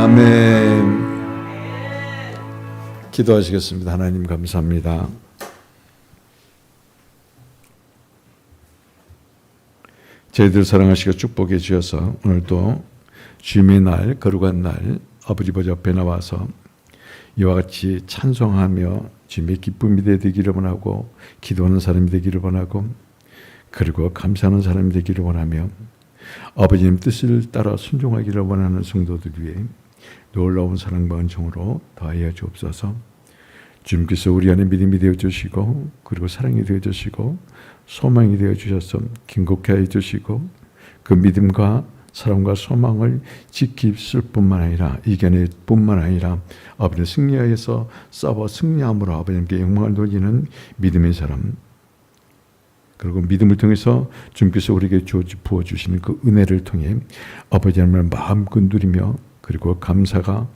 아멘. 기도하시겠습니다. 하나님 감사합니다. 저희들 사랑하시고 축복해 주셔서 오늘도 주님의 날, 거룩한 날 아버지 보좌 앞에 나와서 이와 같이 찬송하며 주님의 기쁨이 되기를 원하고 기도하는 사람이 되기를 원하고 그리고 감사하는 사람이 되기를 원하며 아버지님 뜻을 따라 순종하기를 원하는 성도들 위해 놀라운 사랑과 은총으로 더하여 주옵소서. 주님께서 우리 안에 믿음이 되어주시고 그리고 사랑이 되어주시고 소망이 되어주셔서 긴급케 하여 주시고 그 믿음과 사랑과 소망을 지킬 뿐만 아니라 이겨낼 뿐만 아니라 아버지 승리하여서 싸워 승리함으로 아버지님께 영광을 돌리는 믿음의 사람 그리고 믿음을 통해서 주님께서 우리에게 부어주시는 그 은혜를 통해 아버지 하나님을 마음껏 누리며 그리고 감사가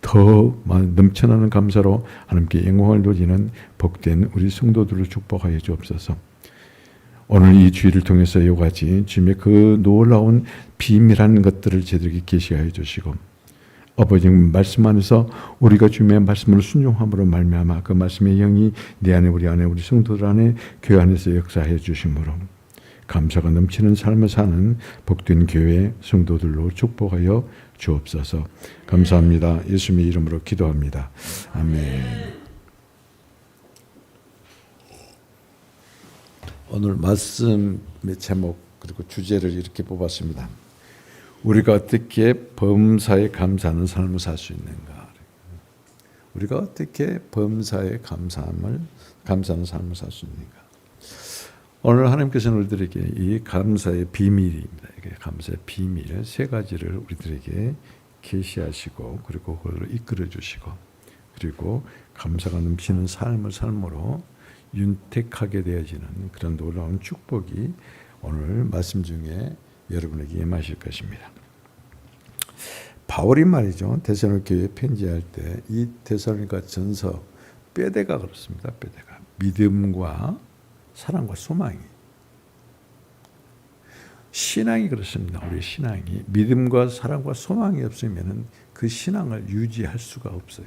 더 넘쳐나는 감사로 하나님께 영광을 돌리는 복된 우리 성도들을 축복하여 주옵소서. 오늘 이 주일을 통해서 이와 같이 주님의 그 놀라운 비밀한 것들을 저희들에게 계시하여 주시고 아버지님 말씀 안에서 우리가 주님의 말씀을 순종함으로 말미암아 그 말씀의 영이 내 안에 우리 성도들 안에 교회 안에서 역사해 주심으로 감사가 넘치는 삶을 사는 복된 교회 성도들로 축복하여 주옵소서. 감사합니다. 예수님의 이름으로 기도합니다. 아멘. 오늘 말씀의 제목 그리고 주제를 이렇게 뽑았습니다. 우리가 어떻게 범사에 감사하는 삶을 살 수 있는가? 우리가 어떻게 범사에 감사하는 삶을 살 수 있는가? 오늘 하나님께서는 우리들에게 이 감사의 비밀입니다. 감사의 비밀 세 가지를 우리들에게 계시하시고 그리고 그걸 이끌어 주시고 그리고 감사가 넘치는 삶으로 윤택하게 되어지는 그런 놀라운 축복이 오늘 말씀 중에 여러분에게 임하실 것입니다. 바울이 말이죠. 데살로니가 편지할 때 이 데살로니가 전서 뼈대가 그렇습니다. 뼈대가 믿음과 사랑과 소망이 신앙이 그렇습니다. 우리 신앙이 믿음과 사랑과 소망이 없으면 그 신앙을 유지할 수가 없어요.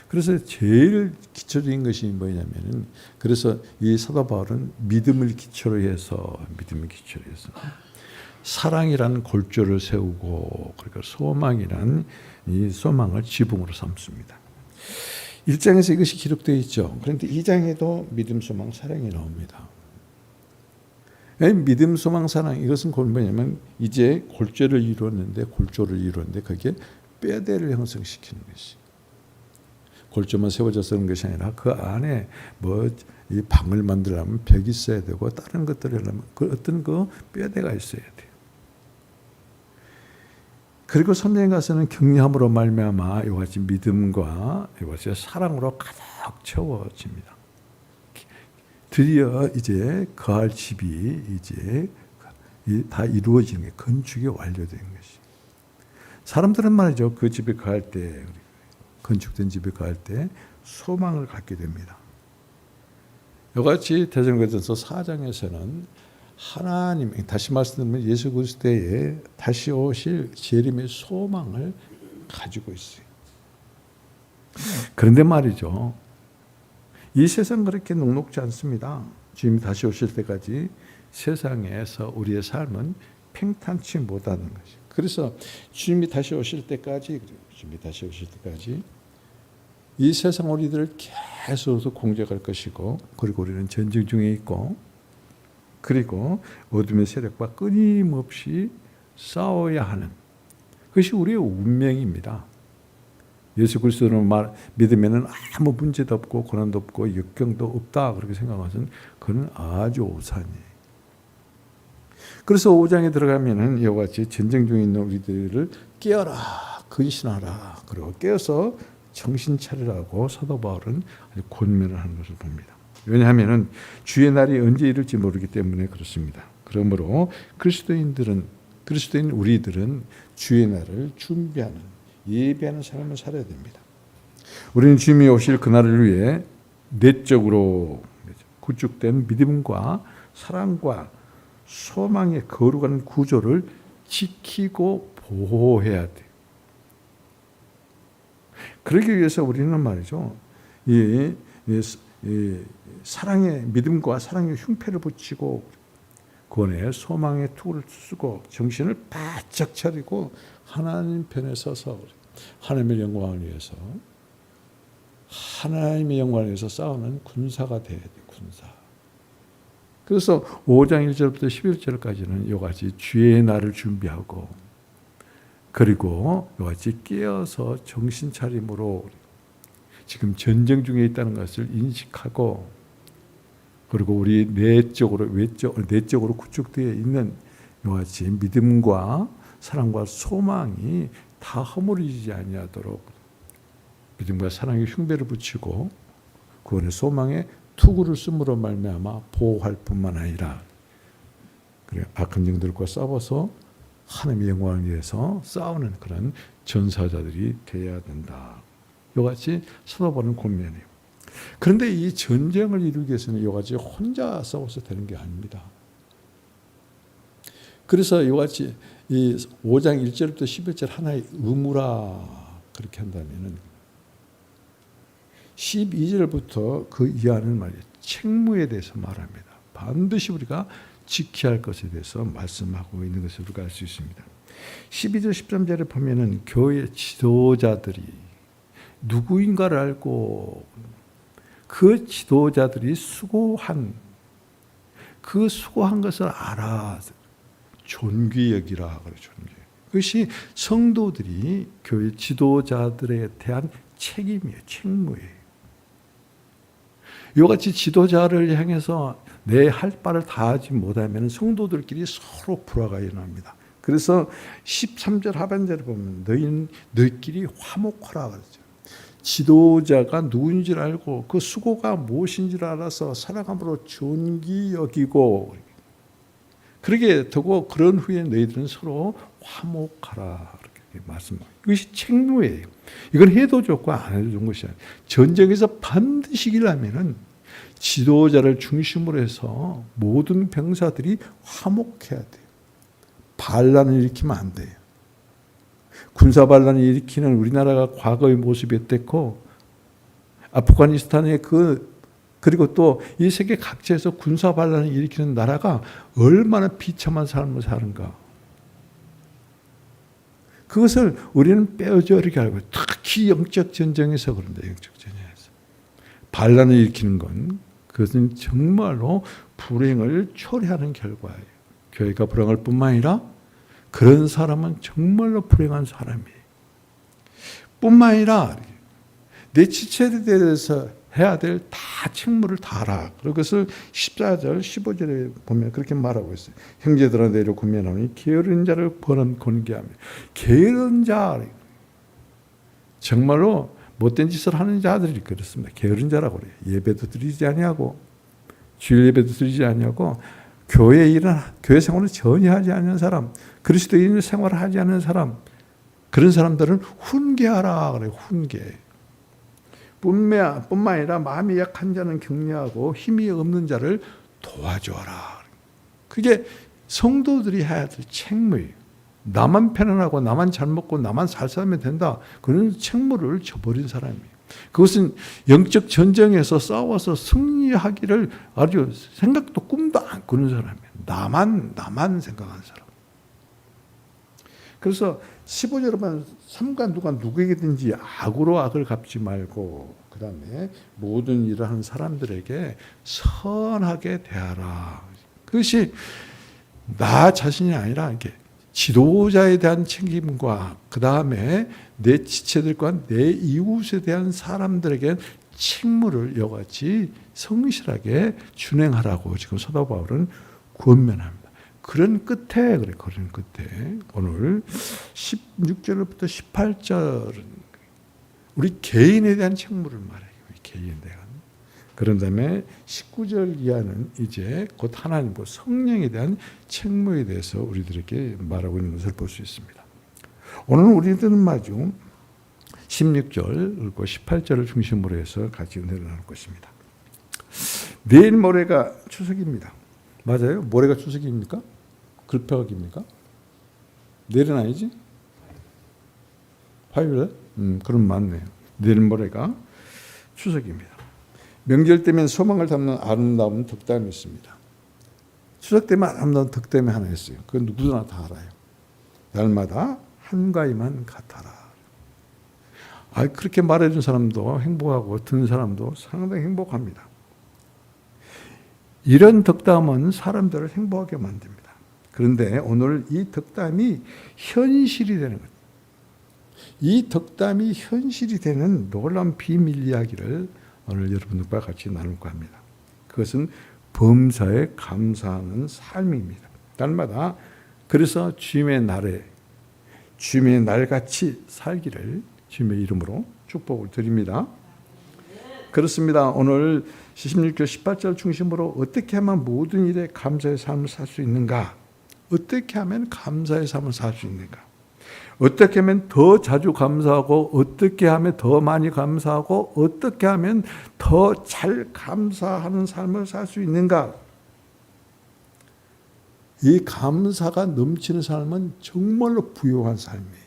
그래서 제일 기초적인 것이 뭐냐면은 그래서 이 사도 바울은 믿음을 기초로 해서 사랑이라는 골조를 세우고 그러니까 소망이란 이 소망을 지붕으로 삼습니다. 1장에서 이것이 기록되어 있죠. 그런데 2장에도 믿음, 소망, 사랑이 나옵니다. 믿음, 소망, 사랑 이것은 뭐냐면 이제 골조를 이루었는데 그게 뼈대를 형성시키는 것이. 골조만 세워져 는 것이 아니라 그 안에 이 방을 만들려면 벽이 있어야 되고 다른 것들을 하려면 어떤 그 뼈대가 있어야 돼요. 그리고 선생님 가서는 격려함으로 말미암아 이와 같이 믿음과 이와 같이 사랑으로 가득 채워집니다. 드디어 이제 거할 집이 이제 다 이루어지는 게 건축이 완료된 것이. 사람들은 말이죠. 그 집에 거할 때 건축된 집에 거할 때 소망을 갖게 됩니다. 이같이 데살로니가전서 4장에서는 하나님 다시 말씀드리면 예수 그리스도의 다시 오실 재림의 소망을 가지고 있어요. 그런데 말이죠. 이 세상 그렇게 녹록지 않습니다. 주님이 다시 오실 때까지 세상에서 우리의 삶은 평탄치 못하는 것이. 그래서 주님이 다시 오실 때까지 이 세상 우리들을 계속 공격할 것이고 그리고 우리는 전쟁 중에 있고 그리고 어둠의 세력과 끊임없이 싸워야 하는 그것이 우리의 운명입니다. 예수 그리스도를 믿으면 아무 문제도 없고 고난도 없고 역경도 없다 그렇게 생각하면 그건 아주 오산이에요. 그래서 5장에 들어가면은 이와 같이 전쟁 중에 있는 우리들을 깨어라 근신하라 그리고 깨어서 정신 차리라고 사도 바울은 아주 권면을 하는 것을 봅니다. 왜냐하면 주의 날이 언제 이룰지 모르기 때문에 그렇습니다. 그러므로 그리스도인 우리들은 주의 날을 준비하는 예배하는 삶을 살아야 됩니다. 우리는 주님이 오실 그날을 위해 내적으로 구축된 믿음과 사랑과 소망의 거룩한 구조를 지키고 보호해야 돼요. 그러기 위해서 우리는 말이죠. 이 사랑의 믿음과 사랑의 흉패를 붙이고 구원의 소망의 투구를 쓰고 정신을 바짝 차리고 하나님 편에 서서 하나님의 영광을 위해서 싸우는 군사가 돼야 돼. 군사. 그래서 5장 1절부터 11절까지는 이같이 주의 날을 준비하고 그리고 이같이 깨어서 정신 차림으로 지금 전쟁 중에 있다는 것을 인식하고 그리고 우리 내적으로 구축되어 있는 이같이 믿음과 사랑과 소망이 다 허물어지지 아니하도록 믿음과 사랑의 흉배를 붙이고 구원의 소망에 투구를 씀으로 말미암아 보호할 뿐만 아니라 악한 영들과 싸워서 하나님의 영광을 위해서 싸우는 그런 전사자들이 되어야 된다. 이같이 서로보는 권면이에요. 그런데 이 전쟁을 이루기 위해서는 이같이 혼자 싸워서 되는 게 아닙니다. 그래서 이같이 이 5장 1절부터 11절 하나의 의무라 그렇게 한다면은 12절부터 그 이하는 말이에요. 책무에 대해서 말합니다. 반드시 우리가 지켜야 할 것에 대해서 말씀하고 있는 것을 우리가 알 수 있습니다. 12절 13절에 보면은 교회 지도자들이 누구인가를 알고 그 지도자들이 수고한 것을 알아 존귀 여기라 그래. 존귀. 그것이 성도들이 교회 지도자들에 대한 책임이에요. 책무예요. 이같이 지도자를 향해서 내 할 바를 다하지 못하면 성도들끼리 서로 불화가 일어납니다. 그래서 13절 하반절에 보면 너희끼리 화목하라 그러죠. 지도자가 누구인지를 알고 그 수고가 무엇인지를 알아서 사랑함으로 존귀 여기고 그러게 되고 그런 후에 너희들은 서로 화목하라 이렇게 말씀합니다. 이것이 책무예요. 이건 해도 좋고 안 해도 좋은 것이 아니에요. 전쟁에서 반드시 이기려면은 지도자를 중심으로 해서 모든 병사들이 화목해야 돼요. 반란을 일으키면 안 돼요. 군사 반란을 일으키는 우리나라가 과거의 모습이 어땠고 아프가니스탄의 그리고 또 이 세계 각지에서 군사 반란을 일으키는 나라가 얼마나 비참한 삶을 사는가. 그것을 우리는 빼어져리게 알고 특히 영적 전쟁에서 그런다. 영적 전쟁에서 반란을 일으키는 그것은 정말로 불행을 초래하는 결과예요. 교회가 불행할 뿐만 아니라 그런 사람은 정말로 불행한 사람이에요. 뿐만 아니라 내 지체에 대해서 해야 될 다 책무를 다하라. 그것을 14절 15절에 보면 그렇게 말하고 있어요. 형제들아 내려 권면하니 게으른 자를 권계하며 게으른 자 정말로 못된 짓을 하는 자들이 그렇습니다. 게으른 자라고 그래요. 예배도 드리지 아니하고 주일 예배도 드리지 아니하고 교회 생활을 전혀 하지 않는 사람, 그리스도인 생활을 하지 않는 사람, 그런 사람들은 훈계하라 그래요. 훈계. 뿐만 아니라 마음이 약한 자는 격려하고 힘이 없는 자를 도와줘라. 그게 성도들이 해야 될 책무예요. 나만 편안하고 나만 잘 먹고 나만 잘 살면 된다. 그런 책무를 져버린 사람이에요. 그것은 영적 전쟁에서 싸워서 승리하기를 아주 생각도 꿈도 안 꾸는 사람이에요. 나만 생각하는 사람. 그래서 15절에 보면 삼가 누가 누구에게든지 악으로 악을 갚지 말고 그 다음에 모든 일을 하는 사람들에게 선하게 대하라. 그것이 나 자신이 아니라 이렇게 지도자에 대한 책임과 그 다음에 내 지체들과 내 이웃에 대한 사람들에게 책무를 이같이 성실하게 준행하라고 지금 사도 바울은 권면합니다. 그런 끝에 오늘 16절부터 18절은 우리 개인에 대한 책무를 말해요. 개인에 대한. 그런 다음에 19절 이하는 이제 곧 하나님과 성령에 대한 책무에 대해서 우리들에게 말하고 있는 것을 볼 수 있습니다. 오늘 우리들은 마주 16절 그리고 18절을 중심으로 해서 같이 은혜를 나눌 것입니다. 내일 모레가 추석입니다. 맞아요? 모레가 추석입니까? 글표각입니까? 내일은 아니지? 화요일에? 그럼 맞네요. 내일 모레가 추석입니다. 명절 때면 소망을 담는 아름다운 덕담이 있습니다. 추석 때면 아름다운 덕담이 하나 있어요. 그건 누구나 다 알아요. 날마다 한가위만 같아라. 그렇게 말해준 사람도 행복하고 듣는 사람도 상당히 행복합니다. 이런 덕담은 사람들을 행복하게 만듭니다. 그런데 오늘 이 덕담이 현실이 되는 것. 이 덕담이 현실이 되는 놀라운 비밀 이야기를 오늘 여러분들과 같이 나눌까 합니다. 그것은 범사에 감사하는 삶입니다. 날마다 그래서 주님의 날에 주님의 날같이 살기를 주님의 이름으로 축복을 드립니다. 그렇습니다. 오늘 16절 18절 중심으로 어떻게 하면 모든 일에 감사의 삶을 살 수 있는가? 어떻게 하면 감사의 삶을 살 수 있는가? 어떻게 하면 더 자주 감사하고 어떻게 하면 더 많이 감사하고 어떻게 하면 더 잘 감사하는 삶을 살 수 있는가? 이 감사가 넘치는 삶은 정말로 부유한 삶이에요.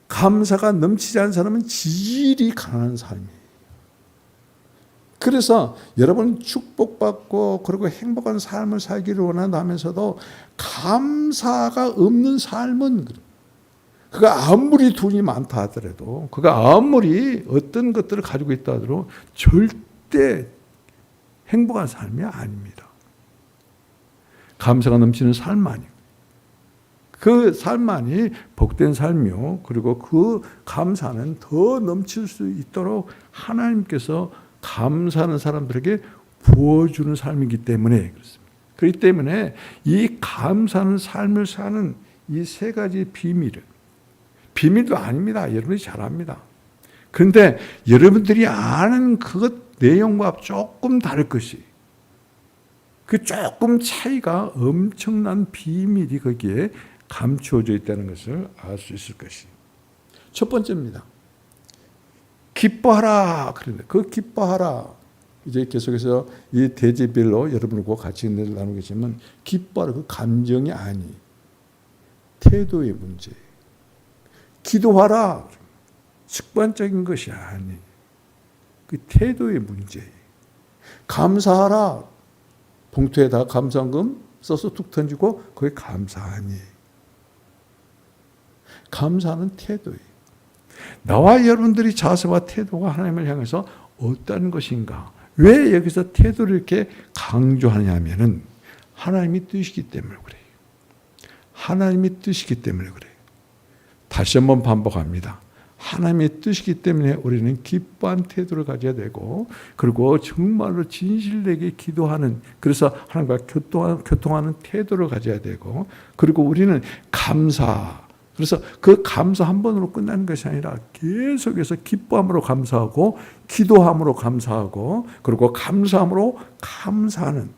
감사가 넘치지 않은 사람은 지질이 강한 삶이에요. 그래서 여러분 축복받고 그리고 행복한 삶을 살기를 원한다면서도 감사가 없는 삶은 그가 아무리 돈이 많다 하더라도 그가 아무리 어떤 것들을 가지고 있다 하더라도 절대 행복한 삶이 아닙니다. 감사가 넘치는 삶만이 그 삶만이 복된 삶이요. 그리고 그 감사는 더 넘칠 수 있도록 하나님께서 감사하는 사람들에게 부어주는 삶이기 때문에 그렇습니다. 그렇기 때문에 이 감사하는 삶을 사는 이 세 가지 비밀도 아닙니다. 여러분이 잘 압니다. 그런데 여러분들이 아는 그것 내용과 조금 다를 것이 그 조금 차이가 엄청난 비밀이 거기에 감추어져 있다는 것을 알 수 있을 것이. 첫 번째입니다. 기뻐하라. 그런데 그 기뻐하라. 이제 계속해서 이 대제별로 여러분과 같이 나누겠지만 기뻐하라. 그 감정이 아니. 태도의 문제. 기도하라. 습관적인 것이 아니. 그 태도의 문제. 감사하라. 봉투에다 감사금 써서 툭 던지고 그게 감사하니. 감사하는 태도예요. 나와 여러분들이 자세와 태도가 하나님을 향해서 어떤 것인가? 왜 여기서 태도를 이렇게 강조하냐면은 하나님이 뜻이기 때문에 그래요. 하나님이 뜻이기 때문에 그래요. 다시 한번 반복합니다. 하나님의 뜻이기 때문에 우리는 기뻐한 태도를 가져야 되고 그리고 정말로 진실되게 기도하는 그래서 하나님과 교통하는 태도를 가져야 되고 그리고 우리는 감사 그래서 그 감사 한 번으로 끝나는 것이 아니라 계속해서 기뻐함으로 감사하고 기도함으로 감사하고 그리고 감사함으로 감사하는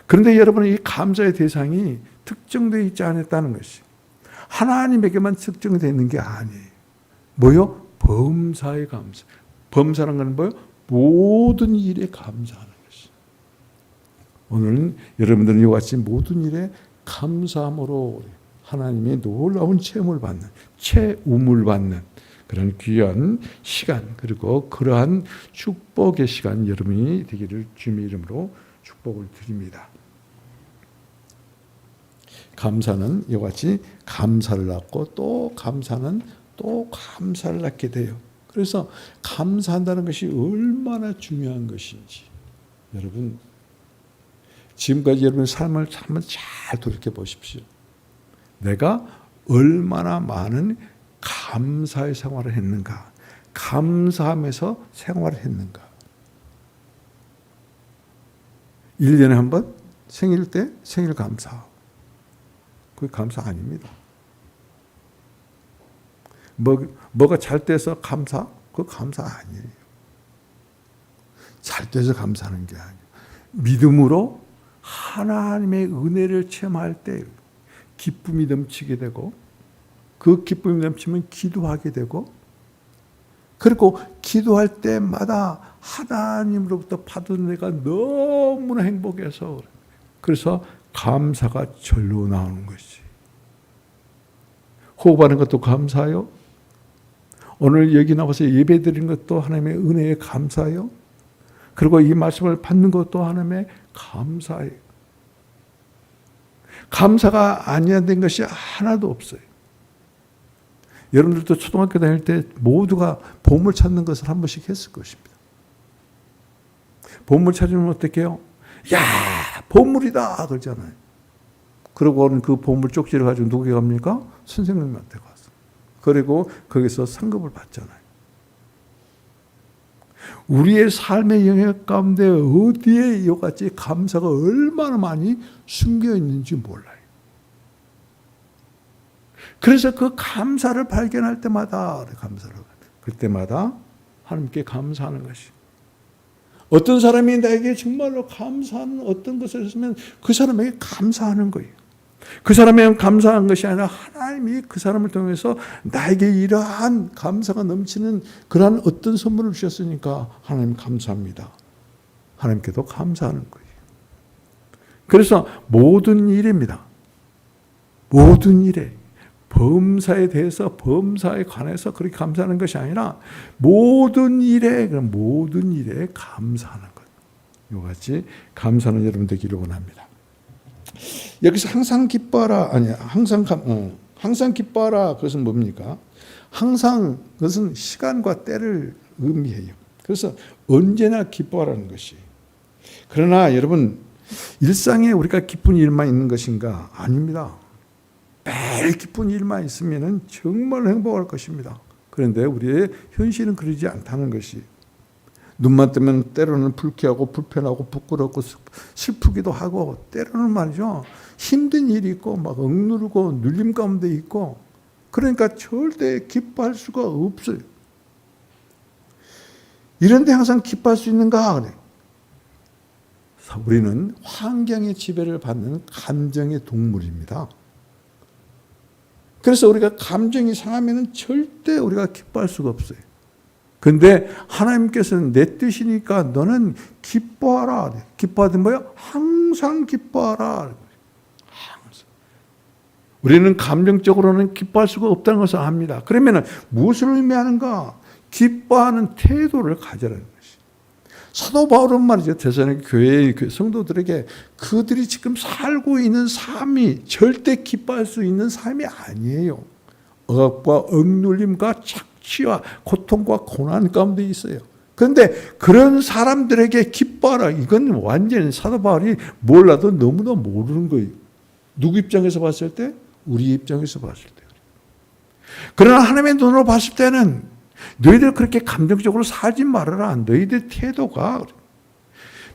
그런데 여러분은 이 감사의 대상이 특정되어 있지 않았다는 것이 하나님에게만 특정되어 있는 게 아니에요. 뭐요? 범사의 감사. 범사라는 건 뭐요? 모든 일에 감사하는 것이. 오늘은 여러분들은 이와 같이 모든 일에 감사함으로 하나님의 놀라운 체험을 받는, 체움을 받는 그런 귀한 시간 그리고 그러한 축복의 시간 여러분이 되기를 주님의 이름으로 축복을 드립니다. 감사는 이와 같이 감사를 낳고 또 감사는 또 감사를 낳게 돼요. 그래서 감사한다는 것이 얼마나 중요한 것인지 여러분 지금까지 여러분의 삶을 한번 잘 돌이켜 보십시오. 내가 얼마나 많은 감사의 생활을 했는가? 감사하면서 생활을 했는가? 1년에 한 번 생일 때 생일 감사. 그게 감사 아닙니다. 뭐가 잘 돼서 감사? 그거 감사 아니에요. 잘 돼서 감사하는 게 아니에요. 믿음으로 하나님의 은혜를 체험할 때 기쁨이 넘치게 되고 그 기쁨이 넘치면 기도하게 되고 그리고 기도할 때마다 하나님으로부터 받은 은혜가 너무나 행복해서 그래서 감사가 절로 나오는 것이. 호흡하는 것도 감사요. 오늘 여기 나와서 예배 드리는 것도 하나님의 은혜에 감사해요. 그리고 이 말씀을 받는 것도 하나님의 감사해요. 감사가 안 된 것이 하나도 없어요. 여러분들도 초등학교 다닐 때 모두가 보물 찾는 것을 한 번씩 했을 것입니다. 보물 찾으면 어떻게 해요? 야, 보물이다 그러잖아요. 그러고는 그 보물 쪽지를 가지고 누구에게 갑니까? 선생님한테 가서. 그리고 거기서 상급을 받잖아요. 우리의 삶의 영역 가운데 어디에 이같이 감사가 얼마나 많이 숨겨 있는지 몰라요. 그래서 그 감사를 발견할 때마다 그때마다 하나님께 감사하는 것이. 어떤 사람이 나에게 정말로 감사하는 어떤 것을 했으면 그 사람에게 감사하는 거예요. 그 사람에게 감사한 것이 아니라 하나님이 그 사람을 통해서 나에게 이러한 감사가 넘치는 그러한 어떤 선물을 주셨으니까 하나님 감사합니다. 하나님께도 감사하는 거예요. 그래서 모든 일입니다. 모든 일에 범사에 대해서 범사에 관해서 그렇게 감사하는 것이 아니라 모든 일에 감사하는 것. 이와 같이 감사는 여러분 되기를 원합니다. 여기서 항상 기뻐하라 항상 기뻐하라 그것은 뭡니까? 항상 그것은 시간과 때를 의미해요. 그래서 언제나 기뻐하라는 것이. 그러나 여러분 일상에 우리가 기쁜 일만 있는 것인가? 아닙니다. 매일 기쁜 일만 있으면 정말 행복할 것입니다. 그런데 우리의 현실은 그러지 않다는 것이. 눈만 뜨면 때로는 불쾌하고 불편하고 부끄럽고 슬프기도 하고 때로는 말이죠. 힘든 일이 있고 막 억누르고 눌림 가운데 있고 그러니까 절대 기뻐할 수가 없어요. 이런데 항상 기뻐할 수 있는가? 그래. 우리는 환경의 지배를 받는 감정의 동물입니다. 그래서 우리가 감정이 상하면 절대 우리가 기뻐할 수가 없어요. 그런데 하나님께서는 내 뜻이니까 너는 기뻐하라. 기뻐하든 뭐야? 항상 기뻐하라. 항상. 우리는 감정적으로는 기뻐할 수가 없다는 것을 압니다. 그러면 무엇을 의미하는가? 기뻐하는 태도를 가져라는 것이. 사도 바울은 말이죠. 데살로니가 교회의 성도들에게 그들이 지금 살고 있는 삶이 절대 기뻐할 수 있는 삶이 아니에요. 억압과 억눌림과 착취와 고통과 고난 가운데 있어요. 그런데 그런 사람들에게 기뻐하라. 이건 완전히 사도 바울이 몰라도 너무나 모르는 거예요. 누구 입장에서 봤을 때? 우리 입장에서 봤을 때. 그러나 하나님의 눈으로 봤을 때는 너희들 그렇게 감정적으로 살지 말아라. 너희들 태도가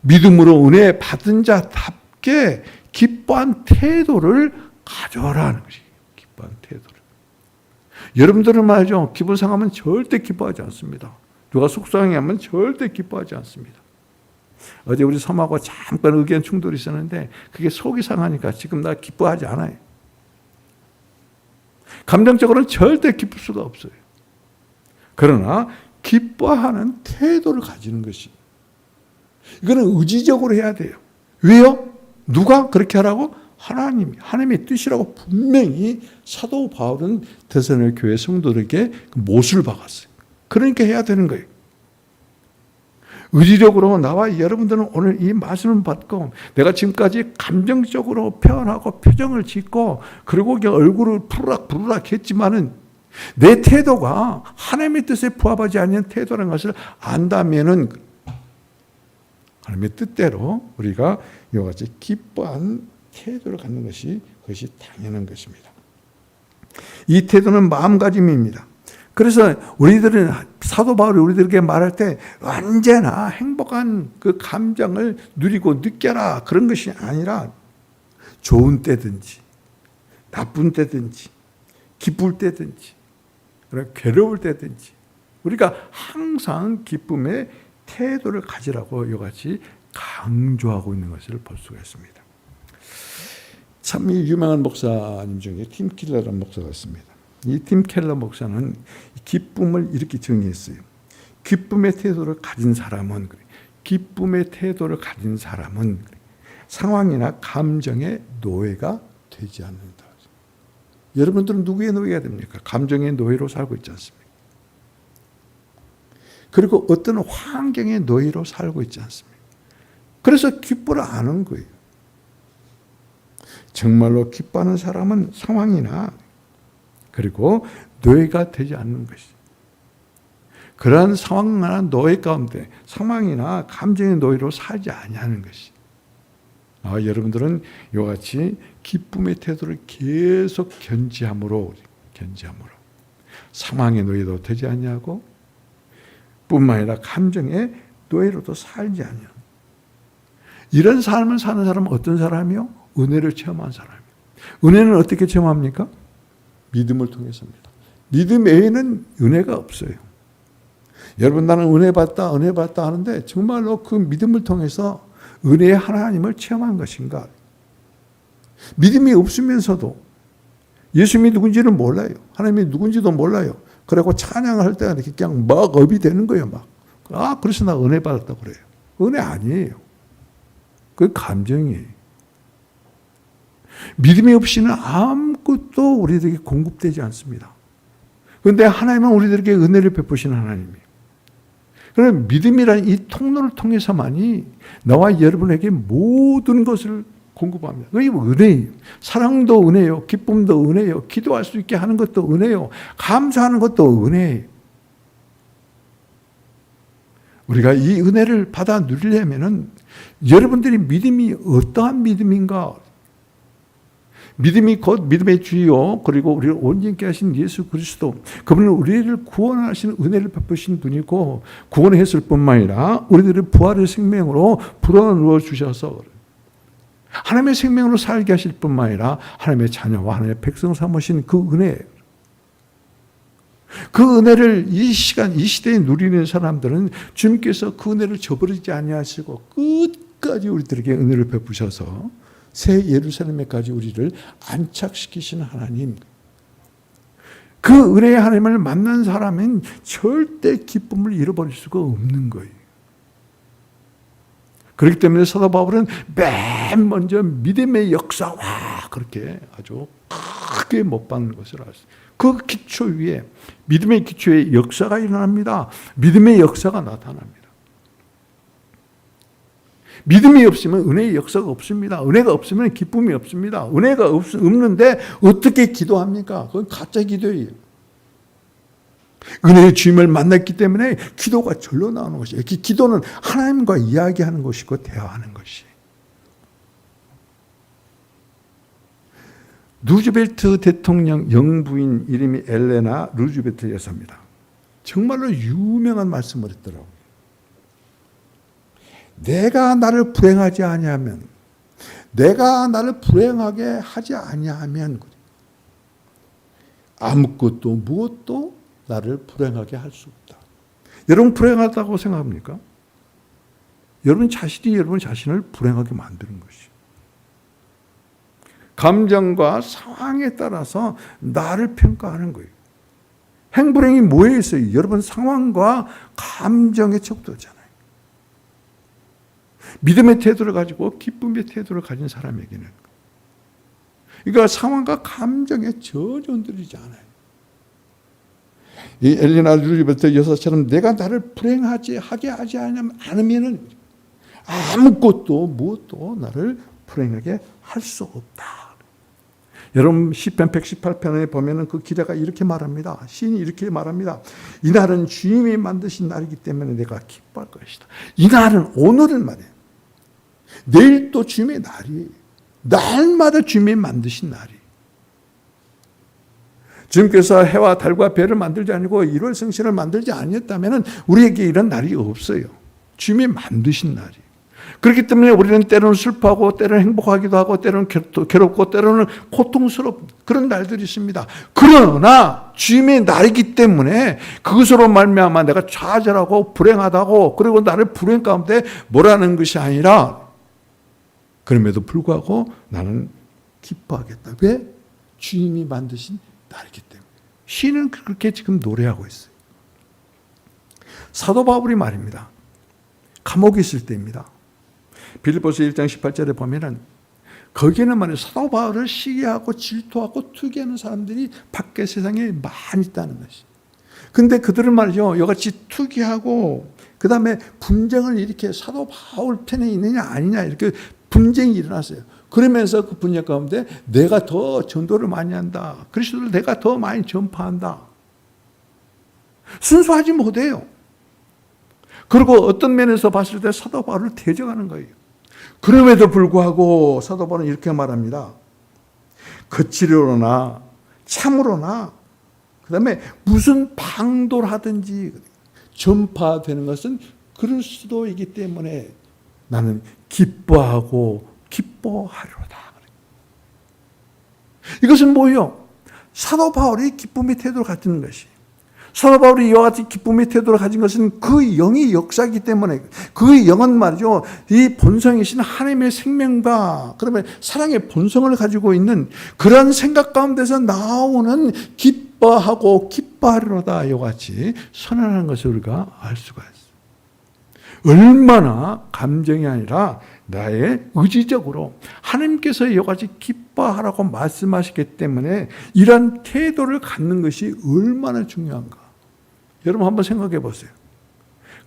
믿음으로 은혜 받은 자답게 기뻐한 태도를 가져라는 것이. 기뻐한 태도를. 여러분들은 말이죠. 기분 상하면 절대 기뻐하지 않습니다. 누가 속상해하면 절대 기뻐하지 않습니다. 어제 우리 섬하고 잠깐 의견 충돌이 있었는데 그게 속이 상하니까 지금 나 기뻐하지 않아요. 감정적으로는 절대 기쁠 수가 없어요. 그러나 기뻐하는 태도를 가지는 것이. 이거는 의지적으로 해야 돼요. 왜요? 누가 그렇게 하라고? 하나님이. 하나님의 뜻이라고 분명히 사도 바울은 데살로니가 교회 성도들에게 못을 박았어요. 그러니까 해야 되는 거예요. 의지적으로 나와 여러분들은 오늘 이 말씀을 받고 내가 지금까지 감정적으로 표현하고 표정을 짓고 그리고 얼굴을 부르락 했지만은 내 태도가 하나님의 뜻에 부합하지 않는 태도라는 것을 안다면은 하나님의 뜻대로 우리가 이와 같이 기뻐한 태도를 갖는 것이 그것이 당연한 것입니다. 이 태도는 마음가짐입니다. 그래서 우리들은 사도 바울이 우리들에게 말할 때 언제나 행복한 그 감정을 누리고 느껴라 그런 것이 아니라 좋은 때든지 나쁜 때든지 기쁠 때든지 괴로울 때든지 우리가 항상 기쁨의 태도를 가지라고 이같이 강조하고 있는 것을 볼 수가 있습니다. 참 유명한 목사님 중에 팀 켈러라는 목사가 있습니다. 이 팀 켈러 목사는 기쁨을 이렇게 정의했어요. 기쁨의 태도를 가진 사람은 상황이나 감정의 노예가 되지 않는다. 여러분들은 누구의 노예가 됩니까? 감정의 노예로 살고 있지 않습니까? 그리고 어떤 환경의 노예로 살고 있지 않습니까? 그래서 기뻐를 안 하는 거예요. 정말로 기뻐하는 사람은 상황이나 그리고 노예가 되지 않는 것이죠. 그러한 상황이나 노예 가운데 상황이나 감정의 노예로 살지 아니하는 것이. 여러분들은 이와 같이 기쁨의 태도를 계속 견지함으로 상황의 노예도 되지 아니하고 뿐만 아니라 감정의 노예로도 살지 아니하고 이런 삶을 사는 사람은 어떤 사람이요? 은혜를 체험한 사람이에요. 은혜는 어떻게 체험합니까? 믿음을 통해서입니다. 믿음 외에는 은혜가 없어요. 여러분 나는 은혜 받다 하는데 정말로 그 믿음을 통해서 은혜의 하나님을 체험한 것인가? 믿음이 없으면서도 예수님이 누군지를 몰라요. 하나님이 누군지도 몰라요. 그리고 찬양을 할 때가 이렇게 그냥 막 업이 되는 거예요. 그래서 나 은혜 받았다고 그래요. 은혜 아니에요. 그 감정이에요. 믿음이 없이는 아무것도 우리들에게 공급되지 않습니다. 그런데 하나님은 우리들에게 은혜를 베푸시는 하나님이에요. 그럼 믿음이라는 이 통로를 통해서만이 나와 여러분에게 모든 것을 공급합니다. 그게 은혜예요. 사랑도 은혜요. 기쁨도 은혜요. 기도할 수 있게 하는 것도 은혜요. 감사하는 것도 은혜예요. 우리가 이 은혜를 받아 누리려면은 여러분들이 믿음이 어떠한 믿음인가? 믿음이 곧 믿음의 주요 그리고 우리를 온전케 하신 예수 그리스도 그분은 우리를 구원하시는 은혜를 베푸신 분이고 구원했을 뿐만 아니라 우리들을 부활의 생명으로 불어넣어 주셔서 하나님의 생명으로 살게 하실 뿐만 아니라 하나님의 자녀와 하나님의 백성 삼으신 그 은혜, 그 은혜를 이 시간 이 시대에 누리는 사람들은 주님께서 그 은혜를 저버리지 아니하시고 끝까지 우리들에게 은혜를 베푸셔서 새 예루살렘에까지 우리를 안착시키시는 하나님. 그 은혜의 하나님을 만난 사람은 절대 기쁨을 잃어버릴 수가 없는 거예요. 그렇기 때문에 사도 바울은 맨 먼저 믿음의 역사와 그렇게 아주 크게 못 박는 것을 알았어요. 그 기초 위에 믿음의 기초에 역사가 일어납니다. 믿음의 역사가 나타납니다. 믿음이 없으면 은혜의 역사가 없습니다. 은혜가 없으면 기쁨이 없습니다. 은혜가 없는데 어떻게 기도합니까? 그건 가짜 기도예요. 은혜의 주님을 만났기 때문에 기도가 절로 나오는 것이에요. 기도는 하나님과 이야기하는 것이고 대화하는 것이에요. 루즈벨트 대통령 영부인 이름이 엘레나 루즈벨트 여사입니다. 정말로 유명한 말씀을 했더라고요. 내가 나를 불행하지 아니하면, 내가 나를 불행하게 하지 아니하면 아무것도 무엇도 나를 불행하게 할 수 없다. 여러분 불행하다고 생각합니까? 여러분 자신이 여러분 자신을 불행하게 만드는 것이에요. 감정과 상황에 따라서 나를 평가하는 거예요. 행불행이 뭐에 있어요? 여러분 상황과 감정의 척도잖아요. 믿음의 태도를 가지고 기쁨의 태도를 가진 사람에게는 그러니까 상황과 감정에 전혀 흔들리지 않아요. 이 엘레나 루즈벨트 여사처럼 내가 나를 불행하게 하지 않으면 아무것도 무엇도 나를 불행하게 할 수 없다. 여러분 시편 118편에 보면은 그 기자가 이렇게 말합니다. 시인이 이렇게 말합니다. 이날은 주님이 만드신 날이기 때문에 내가 기뻐할 것이다. 이날은 오늘은 말이에요. 내일 또 주님의 날이 날마다 주님이 만드신 날이. 주님께서 해와 달과 별을 만들지 아니고 1월 성신을 만들지 아니었다면 우리에게 이런 날이 없어요. 주님이 만드신 날이. 그렇기 때문에 우리는 때로는 슬퍼하고 때로는 행복하기도 하고 때로는 괴롭고 때로는 고통스럽고 그런 날들이 있습니다. 그러나 주님의 날이기 때문에 그것으로 말미암아 내가 좌절하고 불행하다고 그리고 나를 불행 가운데 몰아넣는 것이 아니라 그럼에도 불구하고 나는 기뻐하겠다. 왜? 주님이 만드신 날이기 때문에. 시는 그렇게 지금 노래하고 있어요. 사도 바울이 말입니다. 감옥에 있을 때입니다. 빌립보서 1장 18절에 보면은 거기에는 말이에요. 사도 바울을 시기하고 질투하고 투기하는 사람들이 밖에 세상에 많이 있다는 것이. 근데 그들은 말이죠, 이같이 투기하고 그 다음에 분쟁을 이렇게 사도 바울 편에 있느냐 아니냐 이렇게 분쟁이 일어났어요. 그러면서 그 분쟁 가운데 내가 더 전도를 많이 한다. 그리스도를 내가 더 많이 전파한다. 순수하지 못해요. 그리고 어떤 면에서 봤을 때 사도 바울을 대적하는 거예요. 그럼에도 불구하고 사도 바울은 이렇게 말합니다. 거칠으로나 참으로나 그 다음에 무슨 방도를 하든지 전파되는 것은 그리스도이기 때문에 나는 기뻐하고 기뻐하리로다. 이것은 뭐예요? 사도 바울이 기쁨의 태도를 가지는 것이, 사도 바울이 이와 같이 기쁨의 태도를 가진 것은 그 영의 역사이기 때문에, 그 영은 말이죠, 이 본성이신 하나님의 생명과 그러면 사랑의 본성을 가지고 있는 그런 생각 가운데서 나오는 기뻐하고 기뻐하리로다 이와 같이 선언하는 것을 우리가 알 수가 있어요. 얼마나 감정이 아니라 나의 의지적으로 하나님께서 이와 같이 기뻐하라고 말씀하시기 때문에 이런 태도를 갖는 것이 얼마나 중요한가. 여러분 한번 생각해 보세요.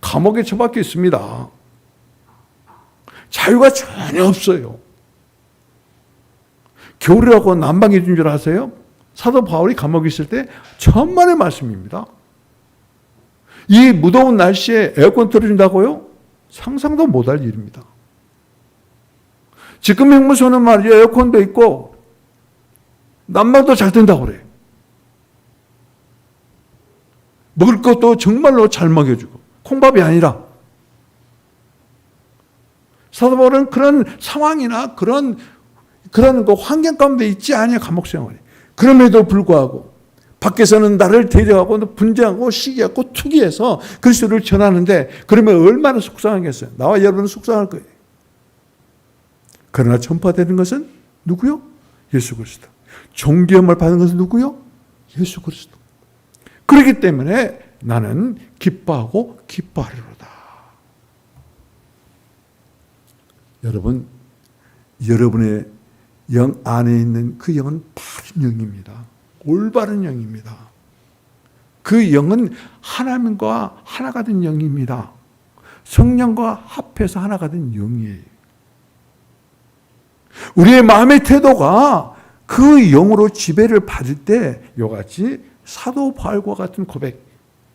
감옥에 처박혀 있습니다. 자유가 전혀 없어요. 겨울이라고 난방해 준 줄 아세요? 사도 바울이 감옥에 있을 때 천만의 말씀입니다. 이 무더운 날씨에 에어컨 틀어준다고요? 상상도 못할 일입니다. 지금 형무소는 말이죠, 에어컨도 있고 난방도 잘 된다고 그래요. 먹을 것도 정말로 잘 먹여주고 콩밥이 아니라. 사도 바울은 그런 상황이나 그런 그 환경 가운데 있지 않냐, 감옥 생활이. 그럼에도 불구하고 밖에서는 나를 대적하고 분쟁하고 시기하고 투기해서 그리스도를 전하는데 그러면 얼마나 속상하겠어요. 나와 여러분은 속상할 거예요. 그러나 전파되는 것은 누구요? 예수 그리스도. 존귀함을 받는 것은 누구요? 예수 그리스도. 그렇기 때문에 나는 기뻐하고 기뻐하리로다. 여러분, 여러분의 영 안에 있는 그 영은 바른 영입니다. 올바른 영입니다. 그 영은 하나님과 하나가 된 영입니다. 성령과 합해서 하나가 된 영이에요. 우리의 마음의 태도가 그 영으로 지배를 받을 때 이같이 사도 바울과 같은 고백,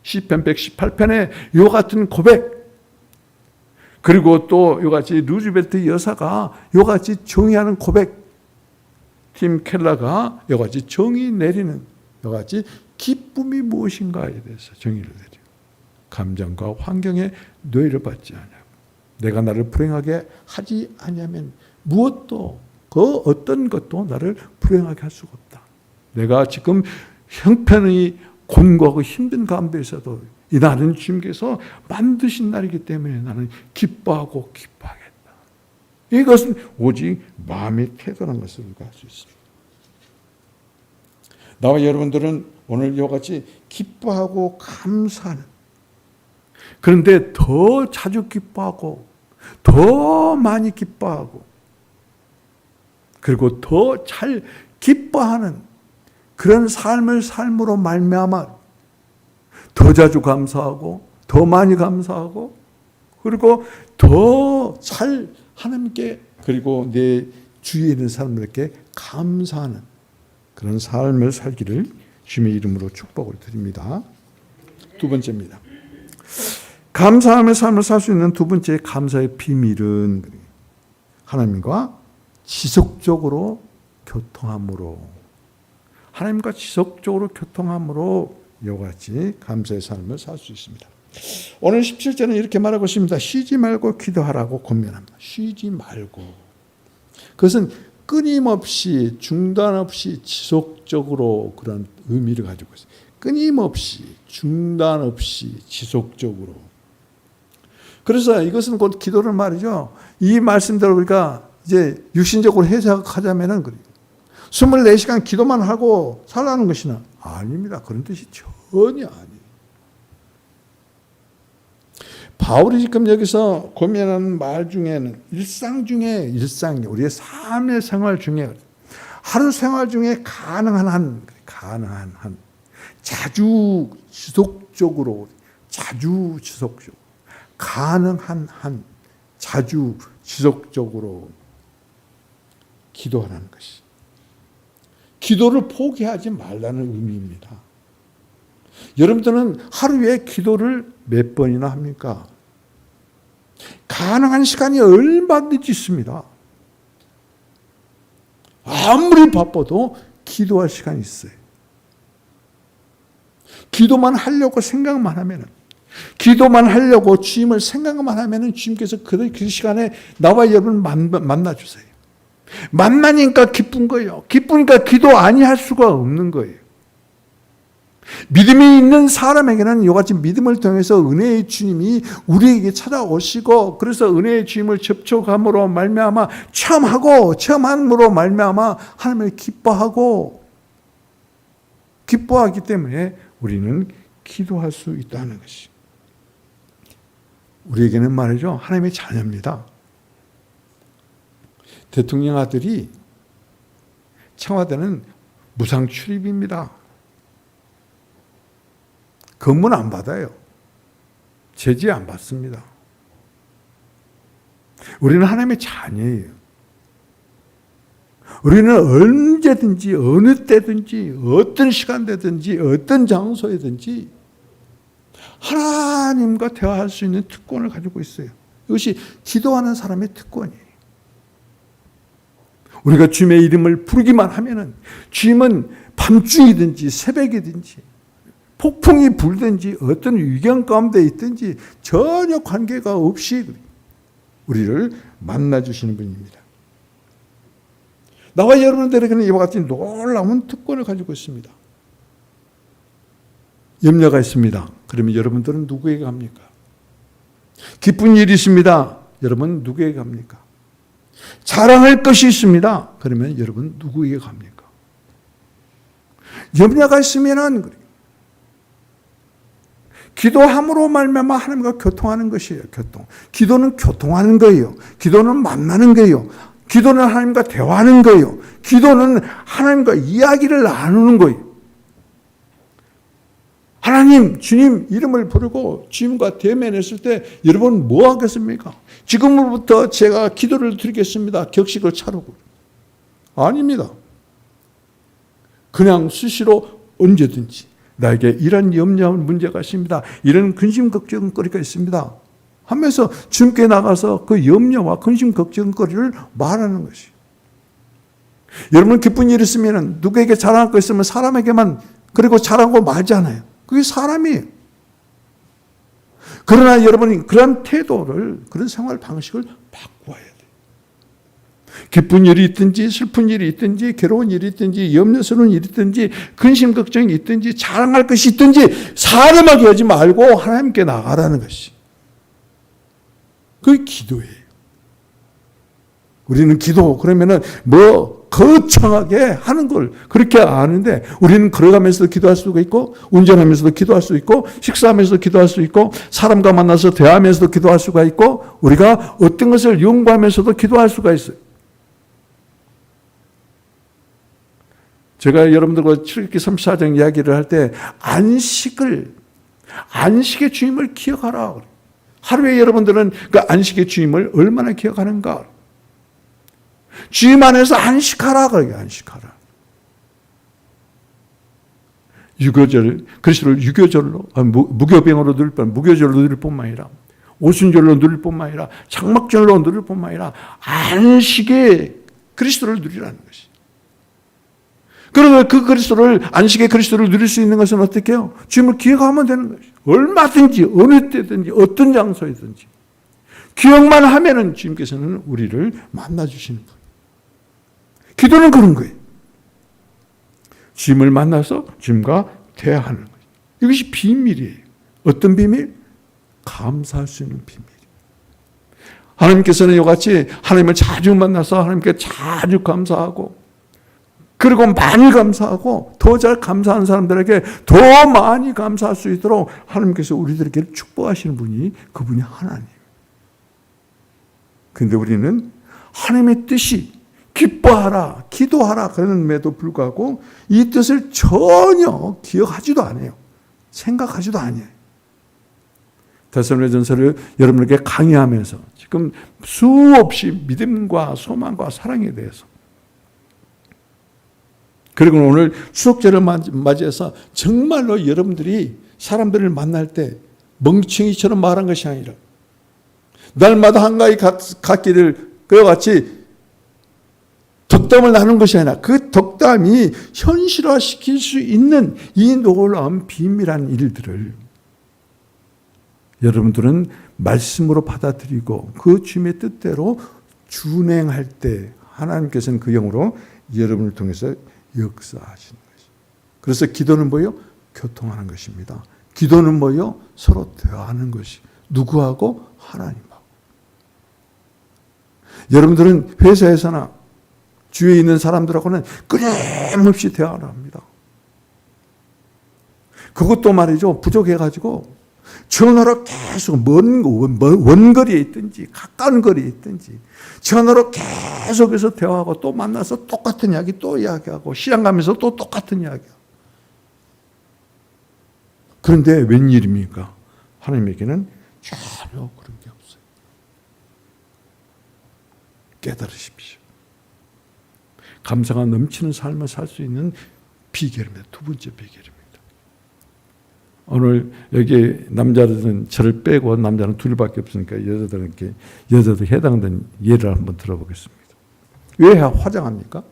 시편 118편에 이 같은 고백, 그리고 또 이같이 루즈벨트 여사가 이같이 정의하는 고백, 팀 켈러가 이같이 정의 내리는 이같이 기쁨이 무엇인가에 대해서 정의를 내려. 감정과 환경에 뇌를 받지 않냐고. 내가 나를 불행하게 하지 않으면 무엇도 그 어떤 것도 나를 불행하게 할 수가 없다. 내가 지금 형편이 곤고하고 힘든 가운데서도 이 날은 주님께서 만드신 날이기 때문에 나는 기뻐하고 기뻐하겠다. 이것은 오직 마음의 태도라는 것을 우리가 알 수 있습니다. 나와 여러분들은 오늘 이와 같이 기뻐하고 감사하는, 그런데 더 자주 기뻐하고 더 많이 기뻐하고 그리고 더 잘 기뻐하는 그런 삶으로 말미암아 더 자주 감사하고 더 많이 감사하고 그리고 더 잘 하나님께 그리고 내 주위에 있는 사람들에게 감사하는 그런 삶을 살기를 주님의 이름으로 축복을 드립니다. 두 번째입니다. 감사함의 삶을 살 수 있는 두 번째 감사의 비밀은 하나님과 지속적으로 교통함으로, 하나님과 지속적으로 교통함으로 이와 같이 감사의 삶을 살 수 있습니다. 오늘 17절은 이렇게 말하고 있습니다. 쉬지 말고 기도하라고 권면합니다. 쉬지 말고. 그것은 끊임없이 중단 없이 지속적으로 그런 의미를 가지고 있어요. 끊임없이 중단 없이 지속적으로. 그래서 이것은 곧 기도를 말이죠. 이 말씀대로 우리가 이제 육신적으로 해석하자면은 24시간 기도만 하고 살라는 것이나 아닙니다. 그런 뜻이 전혀 아니에요. 바울이 지금 여기서 고민하는 말 중에는 일상, 우리의 삶의 생활 중에 하루 생활 중에 가능한 한 자주 지속적으로 가능한 한 자주 지속적으로 기도하라는 것이. 기도를 포기하지 말라는 의미입니다. 여러분들은 하루에 기도를 몇 번이나 합니까? 가능한 시간이 얼마든지 있습니다. 아무리 바빠도 기도할 시간이 있어요. 기도만 하려고 생각만 하면은, 기도만 하려고 주님을 생각만 하면은 주님께서 그 시간에 나와 여러분 만나주세요. 만나니까 기쁜 거예요. 기쁘니까 기도 아니할 수가 없는 거예요. 믿음이 있는 사람에게는 이같이 믿음을 통해서 은혜의 주님이 우리에게 찾아오시고, 그래서 은혜의 주님을 접촉함으로 말미암아 체험함으로 말미암아 하나님을 기뻐하기 때문에 우리는 기도할 수 있다는 것이. 우리에게는 말이죠, 하나님의 자녀입니다. 대통령 아들이 청와대는 무상 출입입니다. 검문 안 받아요. 제지 안 받습니다. 우리는 하나님의 자녀예요. 우리는 언제든지 어느 때든지 어떤 시간대든지 어떤 장소에든지 하나님과 대화할 수 있는 특권을 가지고 있어요. 이것이 기도하는 사람의 특권이에요. 우리가 주님의 이름을 부르기만 하면은 주님은 밤중이든지 새벽이든지 폭풍이 불든지 어떤 위경 가운데 있든지 전혀 관계가 없이 우리를 만나주시는 분입니다. 나와 여러분들에게는 이와 같은 놀라운 특권을 가지고 있습니다. 염려가 있습니다. 그러면 여러분들은 누구에게 갑니까? 기쁜 일이 있습니다. 여러분 누구에게 갑니까? 자랑할 것이 있습니다. 그러면 여러분 누구에게 갑니까? 염려가 있으면은 기도함으로 말미암아 하나님과 교통하는 것이에요. 기도는 교통하는 거예요. 기도는 만나는 거예요. 기도는 하나님과 대화하는 거예요. 기도는 하나님과 이야기를 나누는 거예요. 하나님, 주님 이름을 부르고 주님과 대면했을 때 여러분 뭐 하겠습니까? 지금부터 제가 기도를 드리겠습니다. 격식을 차리고. 아닙니다. 그냥 수시로 언제든지 나에게 이런 염려한 문제가 있습니다. 이런 근심 걱정거리가 있습니다. 하면서 주님께 나가서 그 염려와 근심 걱정거리를 말하는 것이. 여러분 기쁜 일 있으면 누구에게 자랑할 거 있으면 사람에게만 그리고 자랑하고 말잖아요. 그게 사람이에요. 그러나 여러분이 그런 태도를, 그런 생활 방식을 바꿔야 돼요. 기쁜 일이 있든지 슬픈 일이 있든지 괴로운 일이 있든지 염려스러운 일이 있든지 근심 걱정이 있든지 자랑할 것이 있든지 사람에게 하지 말고 하나님께 나가라는 것이. 그게 기도예요. 우리는 기도 그러면은 거창하게 하는 걸 그렇게 아는데 우리는 걸어가면서도 기도할 수가 있고 운전하면서도 기도할 수 있고 식사하면서도 기도할 수 있고 사람과 만나서 대화하면서도 기도할 수가 있고 우리가 어떤 것을 연구하면서도 기도할 수가 있어요. 제가 여러분들과 출애굽기 34장 이야기를 할 때 안식의 주님을 기억하라. 하루에 여러분들은 그 안식의 주님을 얼마나 기억하는가? 주님 안에서 안식하라 그래요. 안식하라. 유교절, 그리스도를 유교절로, 무교병으로 누릴 무교절로 누릴 뿐만 아니라 오순절로 누릴 뿐만 아니라 장막절로 누릴 뿐만 아니라 안식의 그리스도를 누리라는 것이. 그러면 그 안식의 그리스도를 누릴 수 있는 것은 어떻게 해요? 주님을 기억하면 되는 것이. 얼마든지 어느 때든지 어떤 장소에든지 기억만 하면은 주님께서는 우리를 만나주시는 분. 기도는 그런 거예요. 주님을 만나서 주님과 대화하는 거예요. 이것이 비밀이에요. 어떤 비밀? 감사할 수 있는 비밀. 하나님께서는 이같이 하나님을 자주 만나서 하나님께 자주 감사하고 그리고 많이 감사하고 더 잘 감사하는 사람들에게 더 많이 감사할 수 있도록 하나님께서 우리들에게 축복하시는 분이 그분이 하나님. 그런데 우리는 하나님의 뜻이 기뻐하라, 기도하라 그러는데도 불구하고 이 뜻을 전혀 기억하지도 않아요. 생각하지도 않아요. 데살로니가전서를 여러분에게 강의하면서 지금 수없이 믿음과 소망과 사랑에 대해서, 그리고 오늘 수록제를 맞이해서 정말로 여러분들이 사람들을 만날 때 멍청이처럼 말한 것이 아니라 날마다 한가위 갖기를 그와 같이 덕담을 나누는 것이 아니라 그 덕담이 현실화시킬 수 있는 이 놀라운 비밀한 일들을 여러분들은 말씀으로 받아들이고 그 주님의 뜻대로 준행할 때 하나님께서는 그 영으로 여러분을 통해서 역사하시는 것이죠. 그래서 기도는 뭐예요? 교통하는 것입니다. 기도는 뭐예요? 서로 대화하는 것이. 누구하고? 하나님하고. 여러분들은 회사에서나 주위에 있는 사람들하고는 끊임없이 대화를 합니다. 그것도 말이죠. 부족해가지고 전화로 계속 원거리에 있든지 가까운 거리에 있든지 전화로 계속해서 대화하고 또 만나서 똑같은 이야기 또 이야기하고 시장 가면서 또 똑같은 이야기하고. 그런데 웬일입니까? 하나님에게는 전혀 그런 게 없어요. 깨달으십시오. 감사가 넘치는 삶을 살 수 있는 비결입니다. 두 번째 비결입니다. 오늘 여기 남자들은 저를 빼고 남자는 둘밖에 없으니까 여자들 해당된 예를 한번 들어보겠습니다. 왜 화장합니까?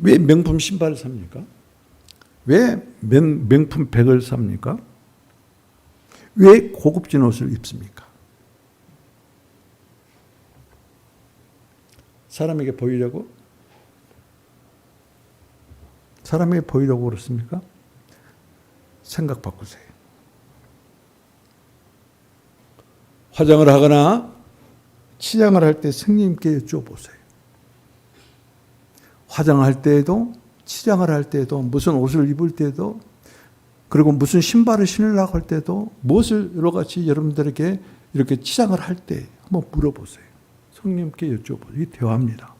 왜 명품 신발을 삽니까? 왜 명품 백을 삽니까? 왜 고급진 옷을 입습니까? 사람에게 보이려고? 사람에게 보이려고 그렇습니까? 생각 바꾸세요. 화장을 하거나 치장을 할 때 성령님께 여쭤보세요. 화장할 때에도 치장을 할 때에도 무슨 옷을 입을 때도 그리고 무슨 신발을 신으려고 할 때도 무엇을 여러 가지 여러분들에게 이렇게 치장을 할 때 한번 물어보세요. 성령님께 여쭤보세요. 이 대화입니다.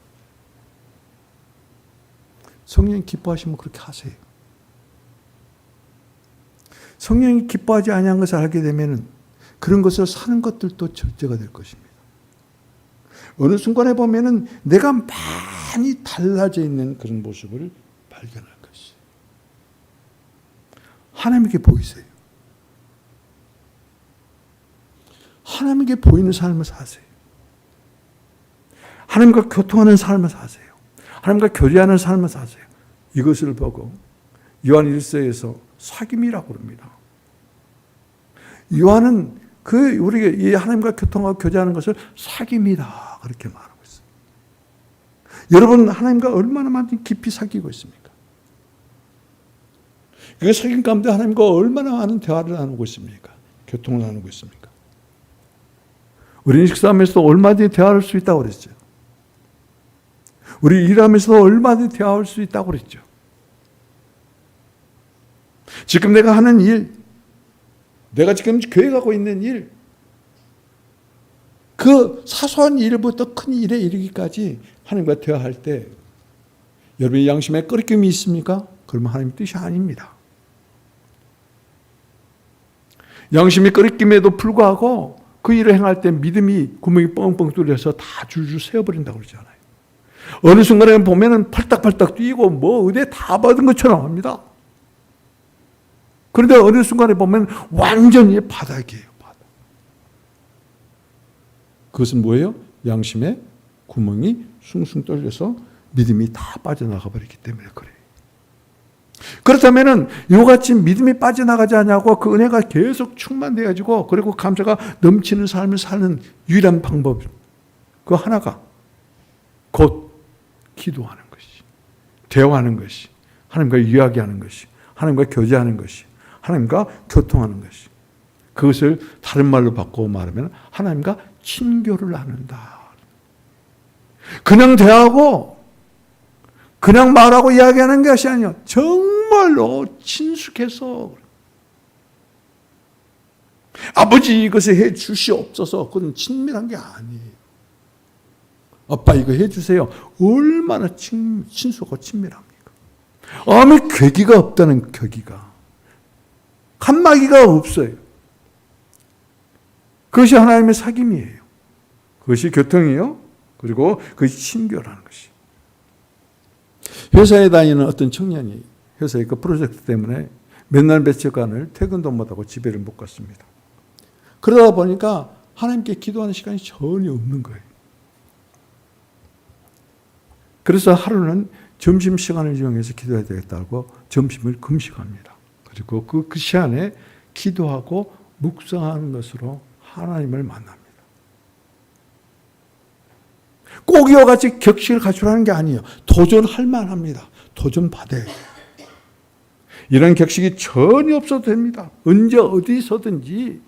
성령이 기뻐하시면 그렇게 하세요. 성령이 기뻐하지 아니한 것을 알게 되면 그런 것을 사는 것들도 절제가 될 것입니다. 어느 순간에 보면은 내가 많이 달라져 있는 그런 모습을 발견할 것이에요. 하나님께 보이세요. 하나님께 보이는 삶을 사세요. 하나님과 교통하는 삶을 사세요. 하나님과 교제하는 삶을 사세요. 이것을 보고 요한 1서에서 사귐이라고 그럽니다. 요한은 우리가 이 하나님과 교통하고 교제하는 것을 사귐이다 그렇게 말하고 있어요. 여러분 하나님과 얼마나 많이 깊이 사귀고 있습니까? 그 사귐 가운데 하나님과 얼마나 많은 대화를 나누고 있습니까? 교통을 나누고 있습니까? 우리는 식사하면서도 얼마든지 대화할 수 있다고 그랬죠. 우리 일하면서도 얼마든지 대화할 수 있다고 그랬죠. 지금 내가 하는 일, 내가 지금 계획하고 있는 일, 그 사소한 일부터 큰 일에 이르기까지 하나님과 대화할 때 여러분의 양심에 끄리낌이 있습니까? 그러면 하나님의 뜻이 아닙니다. 양심이 끄리낌에도 불구하고 그 일을 행할 때 믿음이 구멍이 뻥뻥 뚫려서 다 줄줄 세어버린다고 그러잖아요. 어느 순간에 보면은 팔딱팔딱 뛰고 뭐 의대 다 받은 것처럼 합니다. 그런데 어느 순간에 보면 완전히 바닥이에요. 바닥. 그것은 뭐예요? 양심의 구멍이 숭숭 뚫려서 믿음이 다 빠져나가 버리기 때문에 그래요. 그렇다면은 이같이 믿음이 빠져나가지 않냐고 그 은혜가 계속 충만되어지고 그리고 감사가 넘치는 삶을 사는 유일한 방법 그 하나가 곧 기도하는 것이, 대화하는 것이, 하나님과 이야기하는 것이, 하나님과 교제하는 것이, 하나님과 교통하는 것이. 그것을 다른 말로 바꾸어 말하면 하나님과 친교를 나눈다. 그냥 대하고 그냥 말하고 이야기하는 것이 아니요. 정말로 친숙해서 아버지 이것을 해 주시옵소서. 그건 친밀한 게 아니에요. 아빠 이거 해 주세요. 얼마나 친숙하고 친밀합니까? 아무 괴기가 없다는 괴기가. 칸막이가 없어요. 그것이 하나님의 사귐이에요. 그것이 교통이요. 그리고 그것이 친교라는 것이. 회사에 다니는 어떤 청년이 회사의 그 프로젝트 때문에 몇날 며칠간을 퇴근도 못하고 집에를 못 갔습니다. 그러다 보니까 하나님께 기도하는 시간이 전혀 없는 거예요. 그래서 하루는 점심시간을 이용해서 기도해야 되겠다고 점심을 금식합니다. 그리고 그 시간에 기도하고 묵상하는 것으로 하나님을 만납니다. 꼭 이와 같이 격식을 갖추라는 게 아니에요. 도전할 만합니다. 도전받아야 돼요. 이런 격식이 전혀 없어도 됩니다. 언제 어디서든지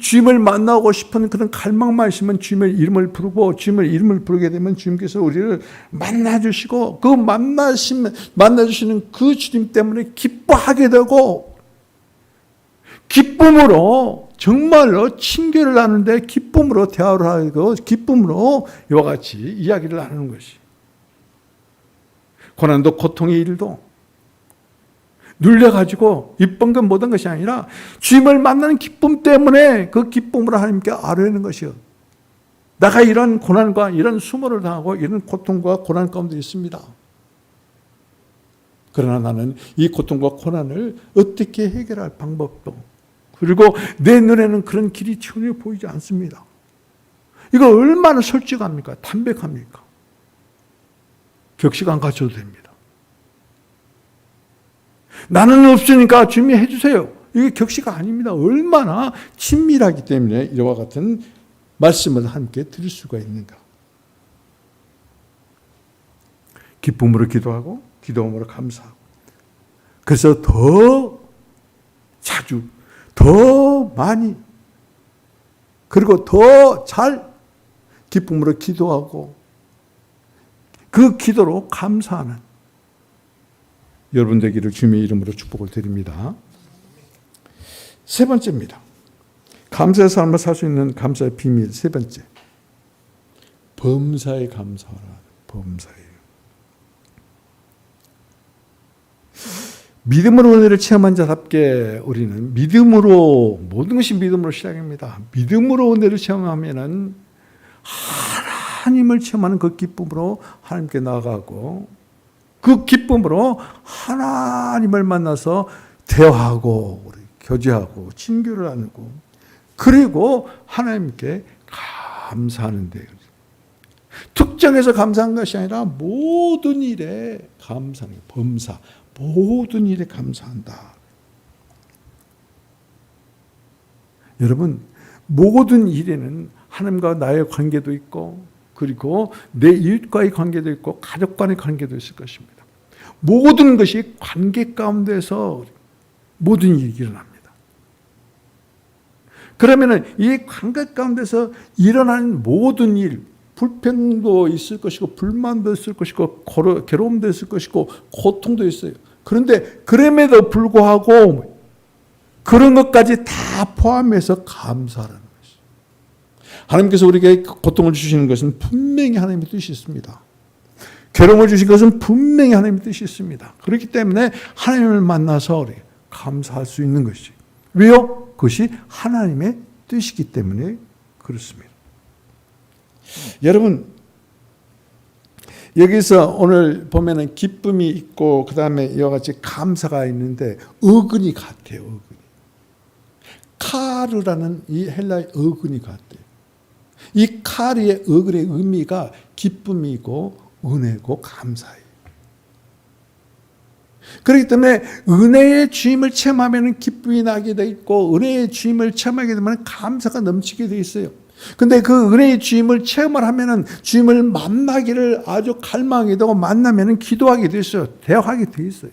주님을 만나고 싶은 그런 갈망만 있으면 주님의 이름을 부르고, 주님의 이름을 부르게 되면 주님께서 우리를 만나주시고, 그 만나주시는 그 주님 때문에 기뻐하게 되고, 기쁨으로 정말로 친교를 나누는데 기쁨으로 대화를 하고 기쁨으로 이와 같이 이야기를 나누는 것이. 고난도 고통의 일도 눌려가지고 이쁜 건 모든 것이 아니라 주님을 만나는 기쁨 때문에 그 기쁨으로 하나님께 아뢰는 것이요. 내가 이런 고난과 이런 수모를 당하고 이런 고통과 고난 가운데 있습니다. 그러나 나는 이 고통과 고난을 어떻게 해결할 방법도, 그리고 내 눈에는 그런 길이 전혀 보이지 않습니다. 이거 얼마나 솔직합니까? 담백합니까? 격식 안 갖춰도 됩니다. 나는 없으니까 주님이 해주세요. 이게 격식 아닙니다. 얼마나 친밀하기 때문에 이와 같은 말씀을 함께 드릴 수가 있는가. 기쁨으로 기도하고 기도함으로 감사하고, 그래서 더 자주, 더 많이, 그리고 더 잘 기쁨으로 기도하고 그 기도로 감사하는 여러분 되기를 주님의 이름으로 축복을 드립니다. 세 번째입니다. 감사의 삶을 살 수 있는 감사의 비밀 세 번째. 범사에 감사하라. 범사에. 믿음으로 은혜를 체험한 자답게 우리는 믿음으로, 모든 것이 믿음으로 시작입니다. 믿음으로 은혜를 체험하면은 하나님을 체험하는 그 기쁨으로 하나님께 나아가고, 그 기쁨으로 하나님을 만나서 대화하고 교제하고 친교를 나누고, 그리고 하나님께 감사하는 데요. 특정해서 감사한 것이 아니라 모든 일에 감사하는, 범사, 모든 일에 감사한다. 여러분, 모든 일에는 하나님과 나의 관계도 있고, 그리고 내 이웃과의 관계도 있고, 가족 간의 관계도 있을 것입니다. 모든 것이 관계 가운데서 모든 일이 일어납니다. 그러면 이 관계 가운데서 일어나는 모든 일, 불평도 있을 것이고, 불만도 있을 것이고, 괴로움도 있을 것이고, 고통도 있어요. 그런데 그럼에도 불구하고 그런 것까지 다 포함해서 감사하라는 것이죠. 하나님께서 우리에게 고통을 주시는 것은 분명히 하나님의 뜻이 있습니다. 괴로움을 주신 것은 분명히 하나님의 뜻이 있습니다. 그렇기 때문에 하나님을 만나서 우리 감사할 수 있는 것이. 왜요? 그것이 하나님의 뜻이기 때문에 그렇습니다. 여러분, 여기서 오늘 보면은 기쁨이 있고 그 다음에 이와 같이 감사가 있는데 어근이 같아요. 어근이. 카르라는 이 헬라의 어근이 같아요. 이 카르의 어근의 의미가 기쁨이고 은혜고 감사예요. 그렇기 때문에 은혜의 주임을 체험하면 기쁨이 나게 돼 있고, 은혜의 주임을 체험하게 되면 감사가 넘치게 돼 있어요. 근데 그 은혜의 주임을 체험을 하면은 주임을 만나기를 아주 갈망하게 되고, 만나면은 기도하게 돼 있어요. 대화하게 돼 있어요.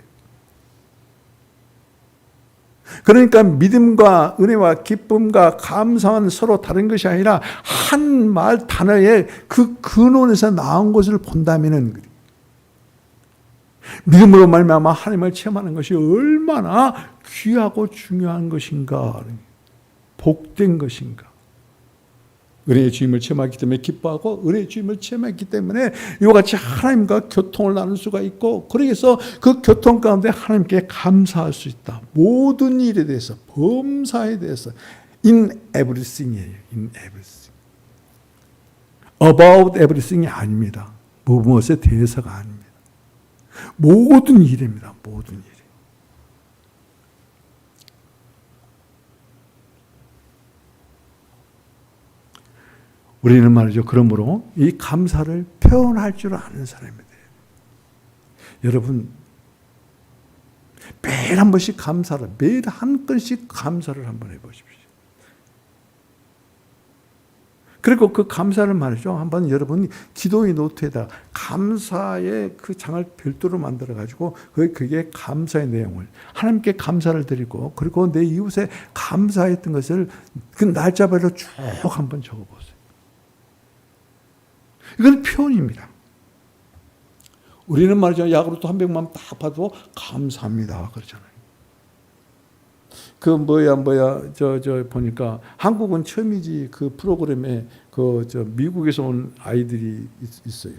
그러니까 믿음과 은혜와 기쁨과 감사는 서로 다른 것이 아니라 한 말 단어의 그 근원에서 나온 것을 본다면은, 믿음으로 말미암아 하나님을 체험하는 것이 얼마나 귀하고 중요한 것인가 복된 것인가? 은혜의 주임을 체험하기 때문에 기뻐하고 은혜의 주임을 체험했기 때문에 이와 같이 하나님과 교통을 나눌 수가 있고, 그래서 그 교통 가운데 하나님께 감사할 수 있다. 모든 일에 대해서, 범사에 대해서 in everything이에요. in everything. about everything이 아닙니다. 무엇에 대해서가 아닙니다. 모든 일입니다. 모든 일. 우리는 말이죠. 그러므로 이 감사를 표현할 줄 아는 사람이 돼요. 여러분, 매일 한 번씩 감사를, 매일 한 건씩 감사를 한번 해보십시오. 그리고 그 감사를 말이죠. 한번 여러분 기도의 노트에다 감사의 그 장을 별도로 만들어가지고 그게 감사의 내용을 하나님께 감사를 드리고, 그리고 내 이웃에 감사했던 것을 그 날짜별로 쭉 한번 적어보세요. 이건 표현입니다. 우리는 말이죠. 약으로 한 병만 딱 봐도 감사합니다 그러잖아요. 저 보니까 한국은 처음이지 그 프로그램에 미국에서 온 아이들이 있어요.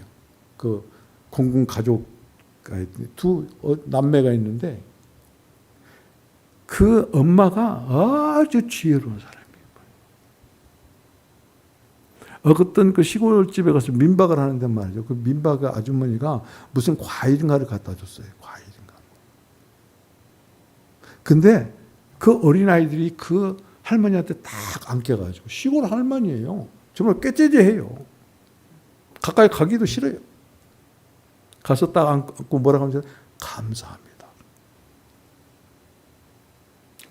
그 공군 가족 두 남매가 있는데 그 엄마가 아주 지혜로운 사람. 어떤 그 시골집에 가서 민박을 하는데 말이죠. 그 민박 아주머니가 무슨 과일인가를 갖다 줬어요. 과일인가. 근데 그 어린아이들이 그 할머니한테 딱 안겨가지고, 시골 할머니예요. 정말 꾀째째해요. 가까이 가기도 싫어요. 가서 딱 안고 뭐라고 하면서 감사합니다.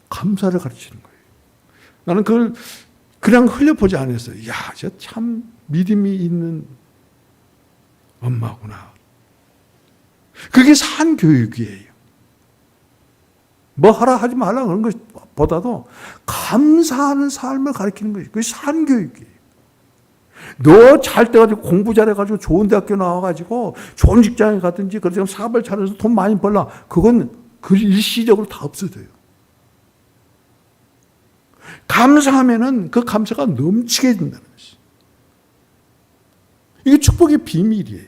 감사를 가르치는 거예요. 나는 그걸 그냥 흘려보지 않았어요. 야, 저 참 믿음이 있는 엄마구나. 그게 산교육이에요. 뭐 하라 하지 말라 그런 것보다도 감사하는 삶을 가르치는 것이 그게 산교육이에요. 너 잘 돼가지고 공부 잘해가지고 좋은 대학교 나와가지고 좋은 직장에 가든지 그래서 사업을 잘해서 돈 많이 벌라. 그건 일시적으로 다 없어져요. 감사하면은 그 감사가 넘치게 된다는 것이. 이게 축복의 비밀이에요.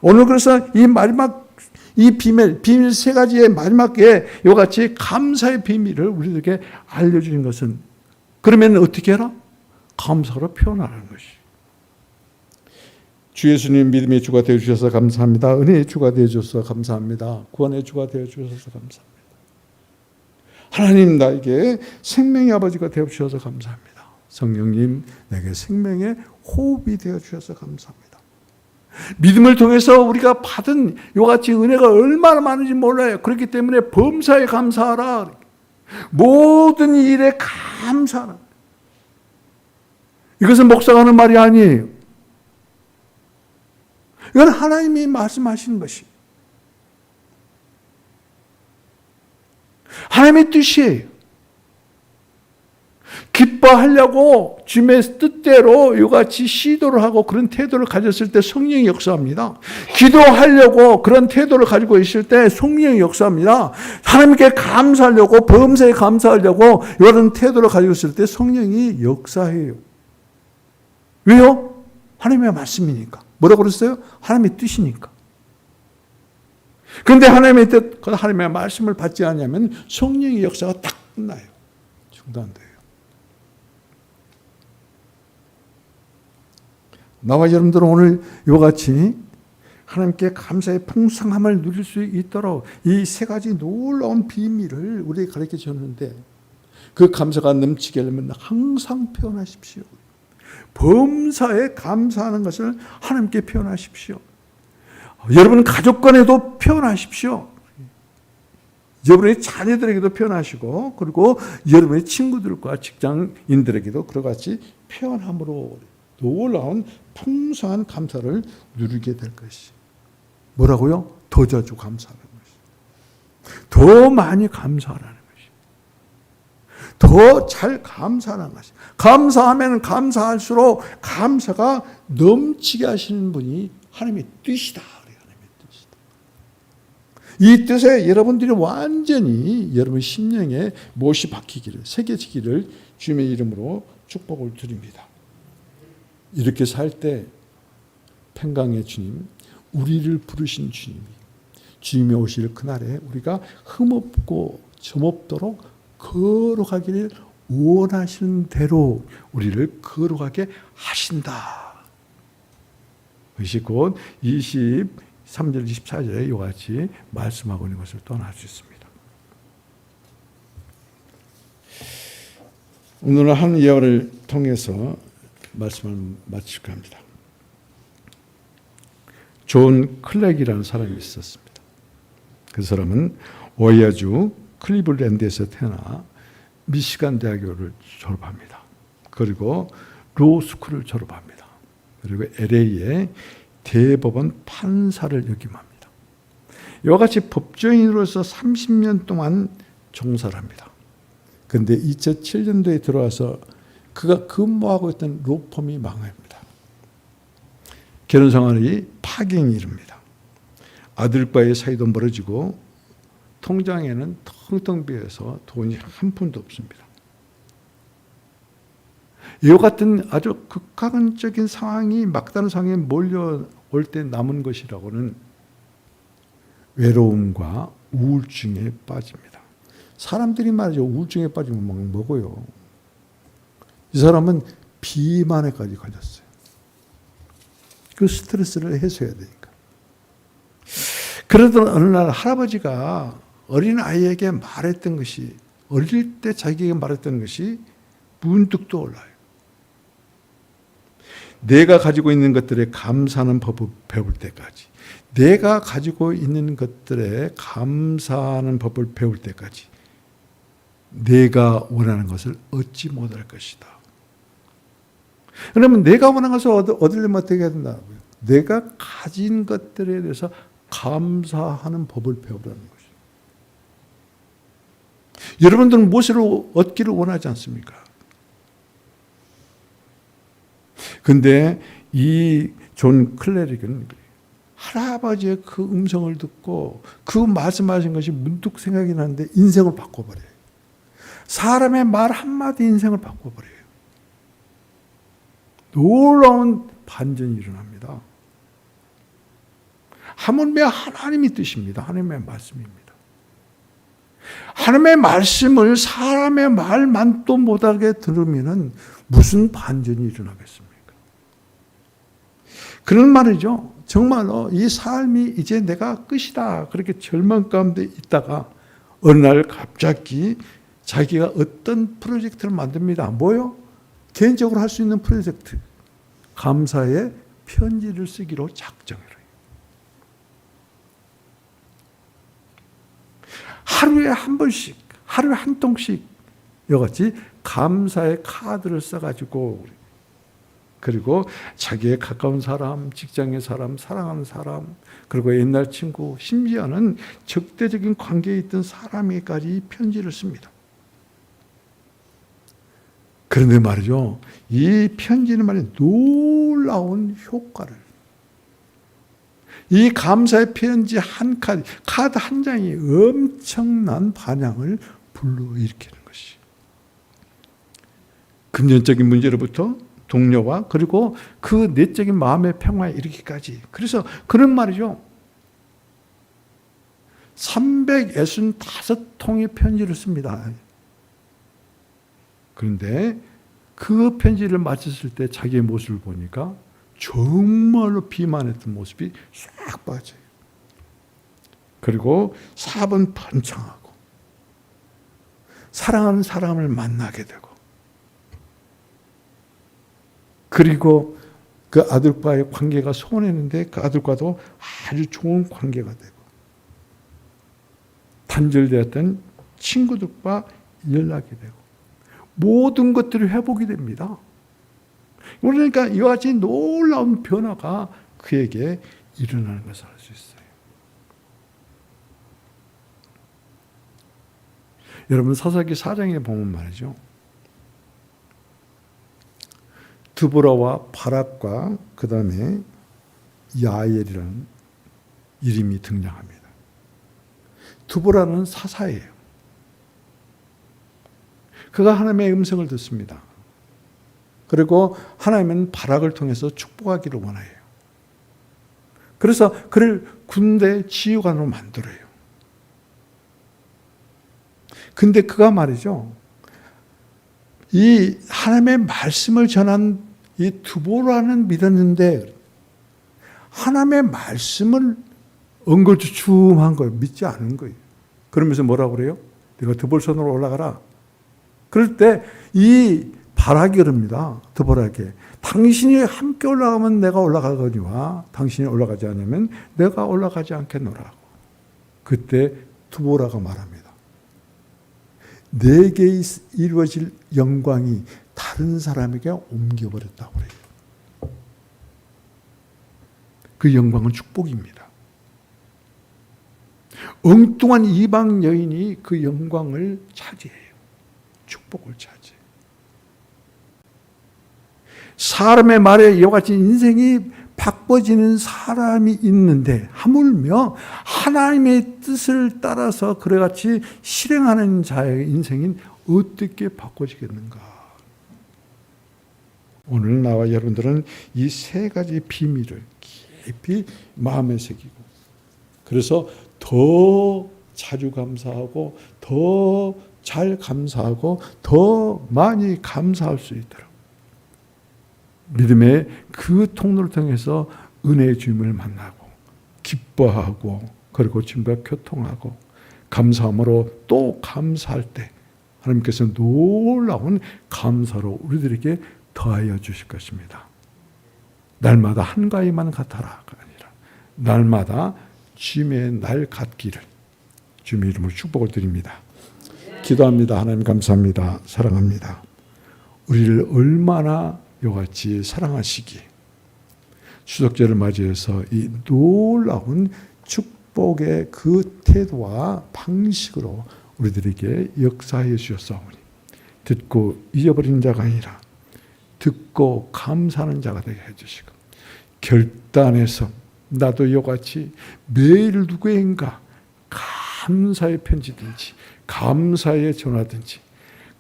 오늘 그래서 이 마지막 이 비밀 세 가지의 마지막에 이와 같이 감사의 비밀을 우리들에게 알려주는 것은, 그러면 어떻게 해라? 감사로 표현하는 것이. 주 예수님 믿음의 주가 되어주셔서 감사합니다. 은혜의 주가 되어주셔서 감사합니다. 구원의 주가 되어주셔서 감사합니다. 하나님, 나에게 생명의 아버지가 되어주셔서 감사합니다. 성령님, 내게 생명의 호흡이 되어주셔서 감사합니다. 믿음을 통해서 우리가 받은 이와 같이 은혜가 얼마나 많은지 몰라요. 그렇기 때문에 범사에 감사하라. 모든 일에 감사하라. 이것은 목사가 하는 말이 아니에요. 이건 하나님이 말씀하시는 것이 하나님의 뜻이에요. 기뻐하려고 주님의 뜻대로 이같이 시도를 하고 그런 태도를 가졌을 때 성령이 역사합니다. 기도하려고 그런 태도를 가지고 있을 때 성령이 역사합니다. 하나님께 감사하려고, 범사에 감사하려고 이런 태도를 가지고 있을 때 성령이 역사해요. 왜요? 하나님의 말씀이니까. 뭐라고 그랬어요? 하나님의 뜻이니까. 그런데 하나님의 뜻, 하나님의 말씀을 받지 않으면 성령의 역사가 딱 끝나요. 중단돼요. 나와 여러분들은 오늘 이와 같이 하나님께 감사의 풍성함을 누릴 수 있도록 이 세 가지 놀라운 비밀을 우리에게 가르쳐 주셨는데, 그 감사가 넘치게 하려면 항상 표현하십시오. 범사에 감사하는 것을 하나님께 표현하십시오. 여러분 가족 간에도 표현하십시오. 여러분의 자녀들에게도 표현하시고, 그리고 여러분의 친구들과 직장인들에게도 그와 같이 표현함으로 놀라운 풍성한 감사를 누리게 될 것이. 뭐라고요? 더 자주 감사하는 것이. 더 많이 감사하라는 것이. 더 잘 감사하는 것이. 감사하면 감사할수록 감사가 넘치게 하시는 분이 하나님의 뜻이다. 하나님의 뜻이다. 이 뜻에 여러분들이 완전히 여러분 심령에 못이 박히기를, 새겨지기를 주님의 이름으로 축복을 드립니다. 이렇게 살 때 평강의 주님, 우리를 부르신 주님이 주님이 오실 그날에 우리가 흠없고 점없도록 거룩하기를 원하시는 대로 우리를 거룩하게 하신다. 그것이 곧 23절 24절에 이와 같이 말씀하고 있는 것을 또 알 수 있습니다. 오늘은 한 예화를 통해서 말씀을 마칠까 합니다. 존 클렉이라는 사람이 있었습니다. 그 사람은 오하이오주 클리블랜드에서 태어나 미시간 대학교를 졸업합니다. 그리고 로스쿨을 졸업합니다. 그리고 LA의 대법원 판사를 역임합니다. 이와 같이 법조인으로서 30년 동안 종사를 합니다. 그런데 2007년도에 들어와서 그가 근무하고 있던 로펌이 망합니다. 결혼 생활이 파경이 이릅니다. 아들과의 사이도 멀어지고 통장에는 텅텅 비어서 돈이 한 푼도 없습니다. 이와 같은 아주 극한적인 상황이 막다른 상황에 몰려올 때 남은 것이라고는 외로움과 우울증에 빠집니다. 사람들이 말이죠. 우울증에 빠지면 막 먹어요. 이 사람은 비만에까지 걸렸어요. 그 스트레스를 해소해야 되니까. 그러던 어느 날 할아버지가 어린 아이에게 말했던 것이, 어릴 때 자기에게 말했던 것이 문득 떠올라요. 내가 가지고 있는 것들에 감사하는 법을 배울 때까지, 내가 가지고 있는 것들에 감사하는 법을 배울 때까지 내가 원하는 것을 얻지 못할 것이다. 그러면 내가 원하는 것을 얻으려면 어떻게 해야 된다고요? 내가 가진 것들에 대해서 감사하는 법을 배우라는 것이죠. 여러분들은 무엇을 얻기를 원하지 않습니까? 그런데 이 존 클레릭은 할아버지의 그 음성을 듣고 그 말씀하신 것이 문득 생각이 나는데 인생을 바꿔버려요. 사람의 말 한마디 인생을 바꿔버려요. 놀라운 반전이 일어납니다. 하물며 하나님의 뜻입니다. 하나님의 말씀입니다. 하나님의 말씀을 사람의 말만 또 못하게 들으면 무슨 반전이 일어나겠습니까? 그런 말이죠. 정말로 이 삶이 이제 내가 끝이다. 그렇게 절망 가운데 있다가 어느 날 갑자기 자기가 어떤 프로젝트를 만듭니다. 뭐요? 개인적으로 할 수 있는 프로젝트. 감사의 편지를 쓰기로 작정을 해요. 하루에 한 번씩, 하루에 한 통씩 이같이 감사의 카드를 써가지고, 그리고 자기의 가까운 사람, 직장의 사람, 사랑하는 사람, 그리고 옛날 친구, 심지어는 적대적인 관계에 있던 사람에게까지 편지를 씁니다. 그런데 말이죠, 이 편지는 말이죠, 놀라운 효과를, 이 감사의 편지 한 카드 한 장이 엄청난 반향을 불러일으키는 것이, 금전적인 문제로부터 동료와 그리고 그 내적인 마음의 평화에 이르기까지. 그래서 그런 말이죠, 365통의 편지를 씁니다. 그런데 그 편지를 마쳤을 때 자기의 모습을 보니까 정말로 비만했던 모습이 싹 빠져요. 그리고 4번 번창하고 사랑하는 사람을 만나게 되고, 그리고 그 아들과의 관계가 소원했는데 그 아들과도 아주 좋은 관계가 되고, 단절되었던 친구들과 연락이 되고, 모든 것들이 회복이 됩니다. 그러니까 이와 같이 놀라운 변화가 그에게 일어나는 것을 알 수 있어요. 여러분, 사사기 4장에 보면 말이죠, 드보라와 바락과 그 다음에 야엘이라는 이름이 등장합니다. 두보라는 사사예요. 그가 하나님의 음성을 듣습니다. 그리고 하나님은 바락을 통해서 축복하기를 원해요. 그래서 그를 군대 지휘관으로 만들어요. 근데 그가 말이죠, 이 하나님의 말씀을 전한 이 두보라는 믿었는데 하나님의 말씀을 엉거주춤한 거예요. 믿지 않은 거예요. 그러면서 뭐라고 그래요? 네가 드볼선으로 올라가라. 그럴 때 이 바락이 그럽니다. 드보라에게 당신이 함께 올라가면 내가 올라가거니와 당신이 올라가지 않으면 내가 올라가지 않겠노라고. 그때 드보라가 말합니다. 내게 이루어질 영광이 다른 사람에게 옮겨버렸다고 그래요. 그 영광은 축복입니다. 엉뚱한 이방 여인이 그 영광을 차지해요. 축복을 차지해요. 사람의 말에 이와 같이 인생이 바꿔지는 사람이 있는데 하물며 하나님의 뜻을 따라서 그래같이 실행하는 자의 인생이 어떻게 바꿔지겠는가. 오늘 나와 여러분들은 이 세 가지 비밀을 깊이 마음에 새기고 그래서 더 자주 감사하고 더 잘 감사하고 더 많이 감사할 수 있도록 믿음의 그 통로를 통해서 은혜의 주님을 만나고 기뻐하고 그리고 주님과 교통하고 감사함으로 또 감사할 때 하나님께서 놀라운 감사로 우리들에게 더하여 주실 것입니다. 날마다 한가위만 같아라가 아니라 날마다 주님의 날 같기를 주님의 이름으로 축복을 드립니다. 기도합니다. 하나님 감사합니다. 사랑합니다. 우리를 얼마나 이같이 사랑하시기에 추석절을 맞이해서 이 놀라운 축복의 그 태도와 방식으로 우리들에게 역사해 주셨사오니 듣고 잊어버린 자가 아니라 듣고 감사하는 자가 되게 해주시고 결단해서 나도 이같이 매일 누구인가 감사의 편지든지 감사의 전화든지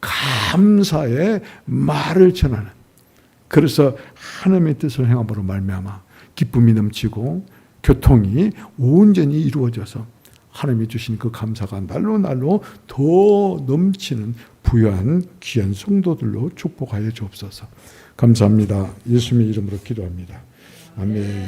감사의 말을 전하는 그래서 하나님의 뜻을 행함으로 말미암아 기쁨이 넘치고 교통이 온전히 이루어져서 하나님이 주신 그 감사가 날로 날로 더 넘치는 부유한 귀한 성도들로 축복하여 주옵소서. 감사합니다. 예수님의 이름으로 기도합니다. 아멘.